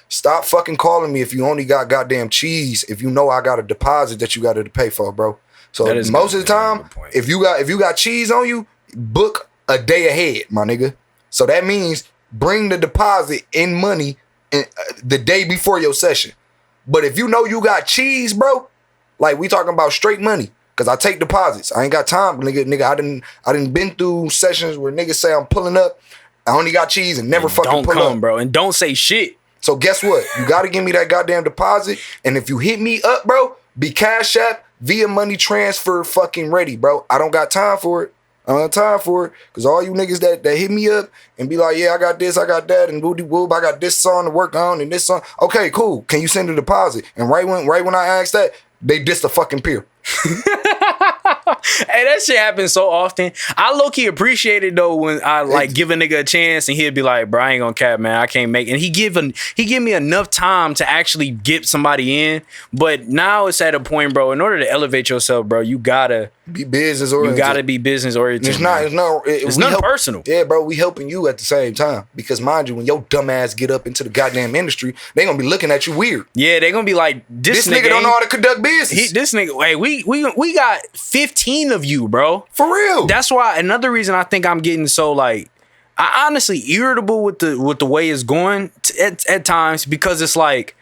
Stop fucking calling me if you only got goddamn cheese. If you know I got a deposit that you got to pay for, bro. So most of the time, if you got cheese on you, book a day ahead, my nigga. So that means bring the deposit in money the day before your session. But if you know you got cheese, bro, like we talking about straight money, cause I take deposits. I ain't got time, nigga. I didn't been through sessions where niggas say I'm pulling up. I only got cheese and never fucking pull up, bro. And don't say shit. So guess what? You gotta give me that goddamn deposit. And if you hit me up, bro, be Cash App via money transfer fucking ready, bro. I don't got time for it. I don't have time for it. Cause all you niggas that hit me up and be like, yeah, I got this, I got that, and woody whoop, I got this song to work on and this song. Okay, cool. Can you send a deposit? And right when I asked that, they dissed the fucking peer. Hey, that shit happens so often. I low-key appreciate it though when I like give a nigga a chance and he'll be like, bro, I ain't gonna cap, man. I can't make it. And he give me enough time to actually get somebody in. But now it's at a point, bro, in order to elevate yourself, bro, you gotta be business oriented. You gotta be business oriented. It's nothing personal. Yeah, bro, we helping you at the same time. Because mind you, when your dumb ass get up into the goddamn industry, they gonna be looking at you weird. Yeah, they gonna be like, this nigga don't know how to conduct business. This nigga, hey, we got 15 of you, bro. For real. That's why another reason I think I'm getting so like, I honestly irritable with the way it's going at times, because it's like,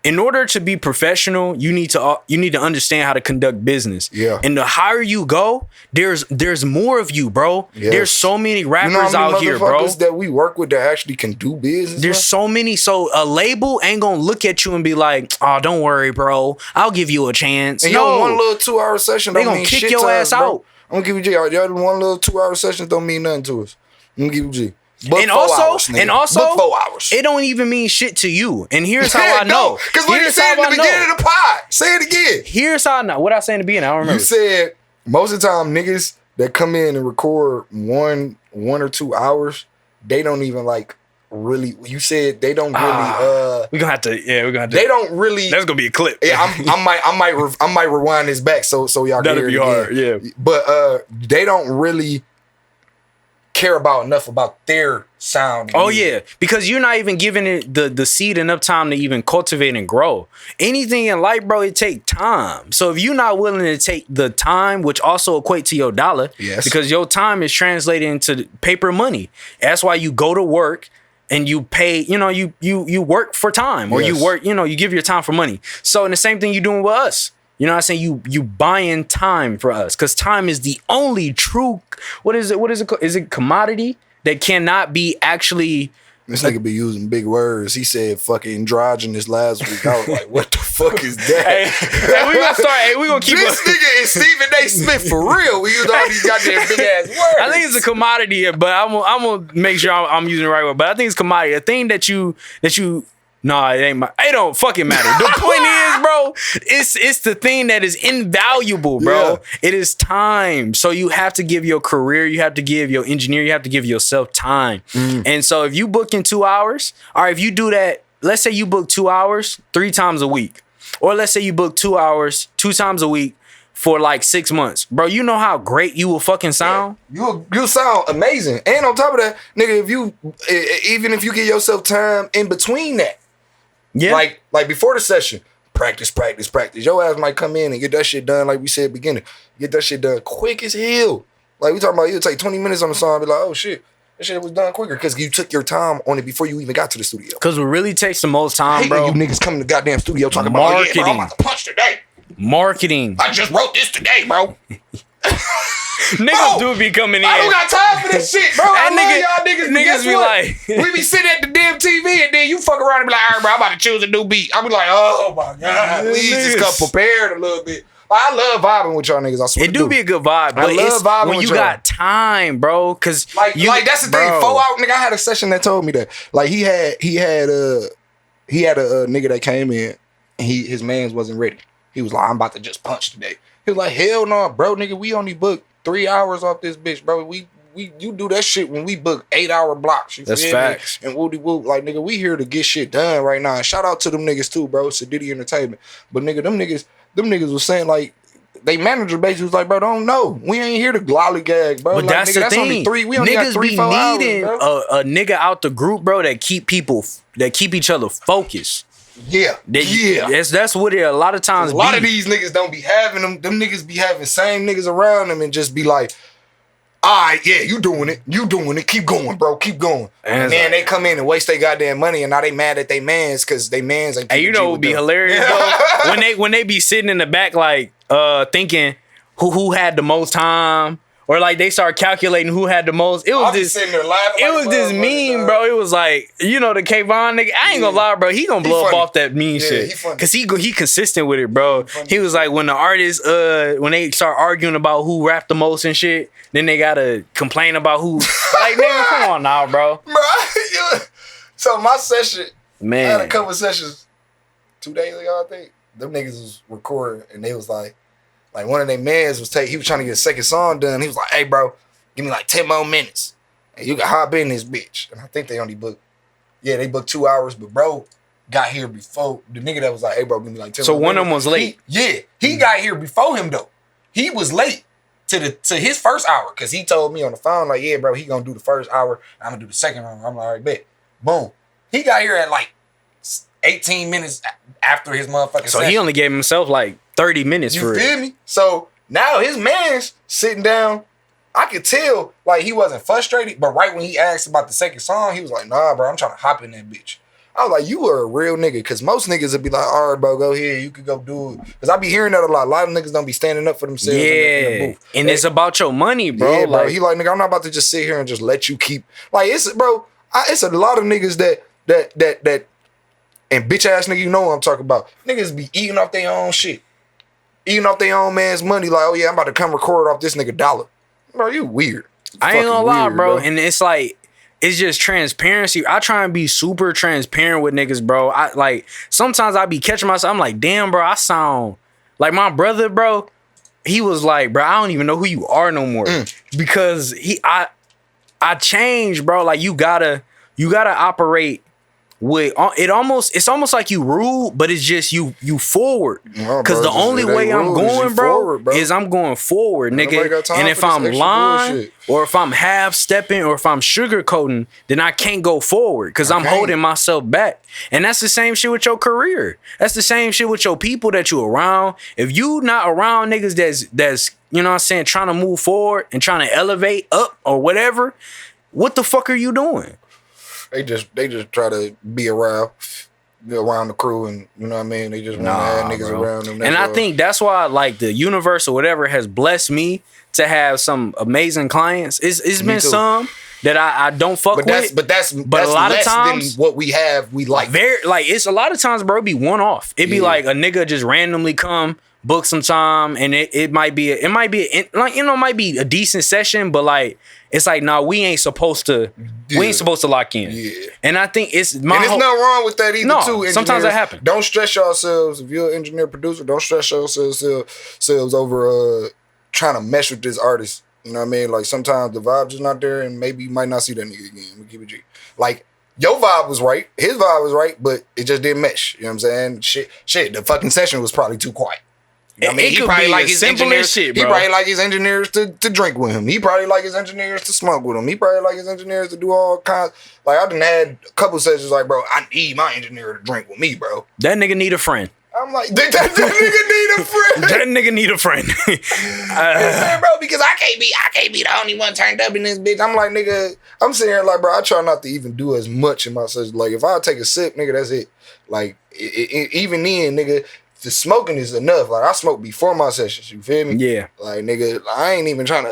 in order to be professional, you need to understand how to conduct business. Yeah. And the higher you go, there's more of you, bro. Yes. There's so many rappers out here, bro. That we work with that actually can do business. There's so many. So a label ain't gonna look at you and be like, "Oh, don't worry, bro. I'll give you a chance." And no, one little 2-hour session, they gonna kick your ass out. I'm gonna give you G. Y'all one little 2-hour session don't mean nothing to us. I'm gonna give you G. Book and 4 also, hours, book 4 hours. It don't even mean shit to you. And here's how I know. Because what you said in the beginning of the pod, say it again. Here's how I know. What I say in the beginning, I don't remember. You said most of the time niggas that come in and record one or 2 hours, they don't even like really. You said they don't really. We're gonna have to. They don't really. That's gonna be a clip. Yeah, I might rewind this back so y'all can hear it hard. Yeah, but they don't really care about enough about their sound. Oh yeah, because you're not even giving it the seed enough time to even cultivate and grow. Anything in life, bro, it take time. So if you're not willing to take the time, which also equate to your dollar, yes, because your time is translated into paper money. That's why you go to work and you pay. You work for time, or yes, you work. You give your time for money. So and the same thing you're doing with us. You know what I'm saying? You buying time for us, because time is the only true, what is it? Is it commodity that cannot be actually. This nigga be using big words. He said fucking androgynous last week. I was like, what the fuck is that? Hey, we gonna start. Hey, we gonna keep this nigga is Stephen A. Smith for real. We use all these goddamn big ass words. I think it's a commodity, but I'm gonna make sure I'm using the right word. But I think it's commodity. A thing that you. No, it ain't it don't fucking matter. The point is, bro, it's the thing that is invaluable, bro. Yeah. It is time. So you have to give your career, you have to give your engineer, you have to give yourself time. And so if you book in 2 hours, or if you do that, let's say you book 2 hours 3 times a week, or let's say you book 2 hours 2 times a week for like 6 months, bro, you know how great you will fucking sound? Yeah. You sound amazing. And on top of that, nigga, even if you give yourself time in between that, yeah, like before the session, practice. Your ass might come in and get that shit done, like we said beginning. Get that shit done quick as hell. Like we talking about, you'll take 20 minutes on the song and be like, oh shit, that shit was done quicker because you took your time on it before you even got to the studio. Because what really takes the most time, bro, you niggas come to the goddamn studio talking marketing. About, oh yeah, bro, I'm about to punch today. Marketing. I just wrote this today, bro. Niggas do be coming in. I don't got time for this shit, bro. I love y'all niggas. Niggas be like, we be sitting at the damn TV and then you fuck around and be like, all right, bro, I'm about to choose a new beat. I be like, oh my God, please just come prepared a little bit. I love vibing with y'all niggas. I swear it do be a good vibe, but I love vibing when you got time, bro. Cause like that's the thing. 4 hours, nigga. I had a session that told me that. Like he had a nigga that came in and his mans wasn't ready. He was like, I'm about to just punch today. He was like, hell no, bro, nigga. We only booked 3 hours off this bitch, bro. You do that shit when we book 8-hour blocks. That's facts. And woody whoop, like nigga, we here to get shit done right now. And shout out to them niggas too, bro. Sadiddy Entertainment. But nigga, them niggas was saying like, they manager basically was like, bro, don't know. We ain't here to lollygag, bro. But like, that's nigga, the that's thing. Only 3. We only niggas got 3-4 hours, needing a nigga out the group, bro, that keep each other focused. Yeah. That's what it a lot of times. A lot of these niggas don't be having them. Them niggas be having same niggas around them and just be like, all right, yeah, you doing it. Keep going, bro. Keep going. And then they come in and waste their goddamn money, and now they mad at they mans because they mans ain't. And you know what would be hilarious, bro? when they be sitting in the back like thinking who had the most time. Or like they start calculating who had the most. It was this. Sitting there laughing. It was this meme, bro. It was like, you know, the Kayvon nigga. I ain't gonna lie, bro. He gonna blow up off that mean shit. Cause he consistent with it, bro. He was like, when the artists when they start arguing about who rapped the most and shit, then they gotta complain about who. Like, nigga, come on now, bro. Bro, so my session, man, I had a couple sessions 2 days ago. I think them niggas was recording and they was like, Like one of their mans he was trying to get a second song done. He was like, "Hey, bro, give me like 10 more minutes, and you can hop in this bitch." And I think they only booked, they booked 2 hours, but bro got here before the nigga that was like, "Hey, bro, give me like 10 So more one minutes." of them was late. He got here before him though. He was late to his first hour because he told me on the phone like, "Yeah, bro, he gonna do the first hour. I'm gonna do the second hour." I'm like, "All right, bet." Boom. He got here at like 18 minutes after his motherfucking So session. he only gave himself like 30 minutes You for feel it. me? So now his man's sitting down. I could tell like he wasn't frustrated, but right when he asked about the second song, he was like, "Nah, bro, I'm trying to hop in that bitch." I was like, "You are a real nigga," because most niggas would be like, "All right, bro, go ahead, you could go do it." Because I be hearing that a lot. A lot of niggas don't be standing up for themselves in the booth. And it's about your money, bro. Yeah, bro. Like, He like, nigga, I'm not about to just sit here and just let you keep like it's bro. It's a lot of niggas that and bitch ass nigga, you know what I'm talking about. Niggas be eating off their own shit. Eating off their own man's money, like, "Oh yeah, I'm about to come record off this nigga dollar." Bro, you weird. I ain't gonna Fucking lie, weird, bro. And it's like, it's just transparency. I try and be super transparent with niggas, bro. I like sometimes I be catching myself. I'm like, damn, bro, I sound like my brother, bro. He was like, bro, I don't even know who you are no more. Because I changed, bro. Like you gotta operate with it's almost like you rude, but it's just you forward. No, Because bro, the only it ain't way I'm rude, it's you going, bro, forward, bro. is I'm going forward, Nobody nigga. got time And for if this I'm extra lying bullshit. or if I'm half stepping or if I'm sugarcoating, then I can't go forward because I'm can't. holding myself back. And that's the same shit with your career. That's the same shit with your people that you around. If you not around niggas that's you know what I'm saying, trying to move forward and trying to elevate up or whatever, what the fuck are you doing? They just try to be around the crew, and you know what I mean. They just want to have niggas bro. around them. And I think that's why like the universe or whatever has blessed me to have some amazing clients. It's been too. some that I don't fuck with. But that's a lot of less times than what we have. We like very like it's a lot of times, bro. It be one off. It be Yeah. like a nigga just randomly come book some time, and it might be like you know might be a decent session, but like it's like nah, we ain't supposed to lock in. Yeah. And I think it's my and there's nothing wrong with that either. No, too. sometimes Engineers, that happen. Don't stress yourselves. If you're an engineer producer, don't stress yourselves over trying to mesh with this artist. You know what I mean? Like sometimes the vibe just not there, and maybe you might not see that nigga again. We keep it G. Like your vibe was right, his vibe was right, but it just didn't mesh. You know what I'm saying? Shit. The fucking session was probably too quiet. You know what I mean? It could be as simple as shit, bro. He probably like his engineers to drink with him. He probably like his engineers to smoke with him. He probably like his engineers to do all kinds. Like I done had a couple sessions like, bro, I need my engineer to drink with me, bro. That nigga need a friend. I'm like, that nigga need a friend. That nigga need a friend. Bro, because I can't be the only one turned up in this bitch. I'm like, nigga, I'm sitting here like, bro, I try not to even do as much in my sessions. Like, if I take a sip, nigga, that's it. Like, even then, nigga, the smoking is enough. Like, I smoke before my sessions. You feel me? Yeah. Like, nigga, I ain't even trying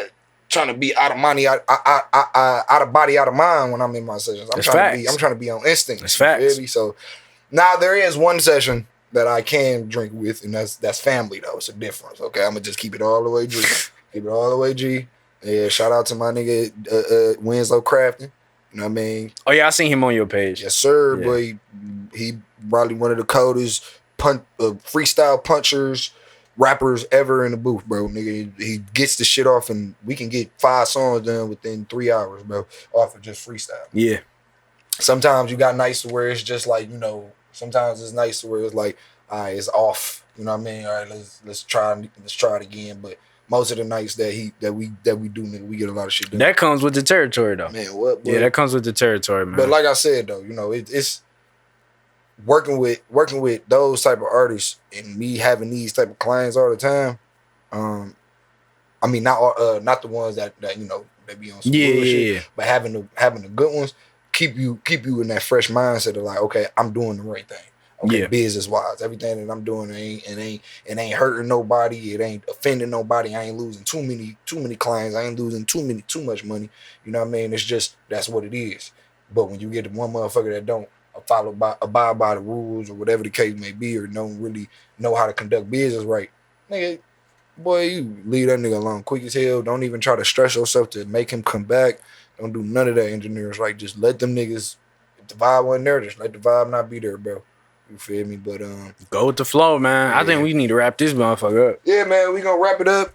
to be out of money, out of body, out of mind when I'm in my sessions. I'm trying to be on instinct. That's you facts. feel me? So now there is one session that I can drink with, and that's family though. It's a difference. Okay, I'm gonna just keep it all the way G. Keep it all the way G. Yeah, shout out to my nigga Winslow Crafton. You know what I mean? Oh yeah, I seen him on your page. Yes, sir. Yeah. But he probably one of the coldest freestyle punchers, rappers ever in the booth, bro. Nigga, he gets the shit off, and we can get 5 songs done within 3 hours, bro, off of just freestyle. Yeah. Sometimes you got nights to where it's just like, you know, sometimes it's nice to where it's like, all right, it's off. You know what I mean? All right, let's try it again. But most of the nights that we do, nigga, we get a lot of shit done. That comes with the territory though. Man, what? Yeah, that comes with the territory, man. But like I said though, you know, it's working with those type of artists and me having these type of clients all the time. I mean, not the ones that you know they be on some bullshit, yeah. but having the good ones keep you in that fresh mindset of like, okay, I'm doing the right thing. Okay, Yeah. business wise, everything that I'm doing ain't hurting nobody. It ain't offending nobody. I ain't losing too many clients. I ain't losing too much money. You know what I mean? It's just that's what it is. But when you get the one motherfucker that don't abide by the rules or whatever the case may be, or don't really know how to conduct business right, nigga, boy, you leave that nigga alone quick as hell. Don't even try to stress yourself to make him come back. Don't do none of that, engineers. Right? Just let them niggas. If the vibe wasn't there, just let the vibe not be there, bro. You feel me? But Go with the flow, man. I think we need to wrap this motherfucker up. yeah, man, we gonna wrap it up.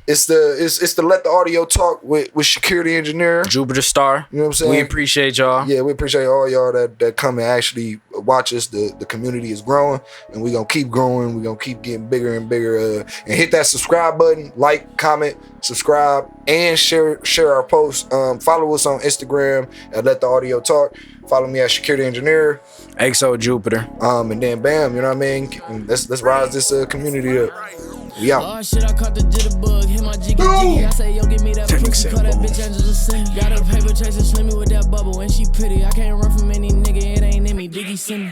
It's the Let the Audio Talk with Shakir the Engineer. Jupiter Star. You know what I'm saying? We appreciate y'all. Yeah, we appreciate all y'all that come and actually watch us. The community is growing, and we're gonna keep growing. We're gonna keep getting bigger and bigger. And hit that subscribe button, like, comment, subscribe, and share our posts. Follow us on Instagram at Let the Audio Talk. Follow me at Shakir the Engineer. XO Jupiter. And then bam, you know what I mean? Let's rise this community up. We out. Oh shit, I caught the jitterbug, hit my jiggy jiggy. I say, yo, give me that pussy, call that bitch Angela send me. Got a paper chaser, slim me with that bubble, and she pretty. I can't run from any nigga, it ain't in me. Diggy send me.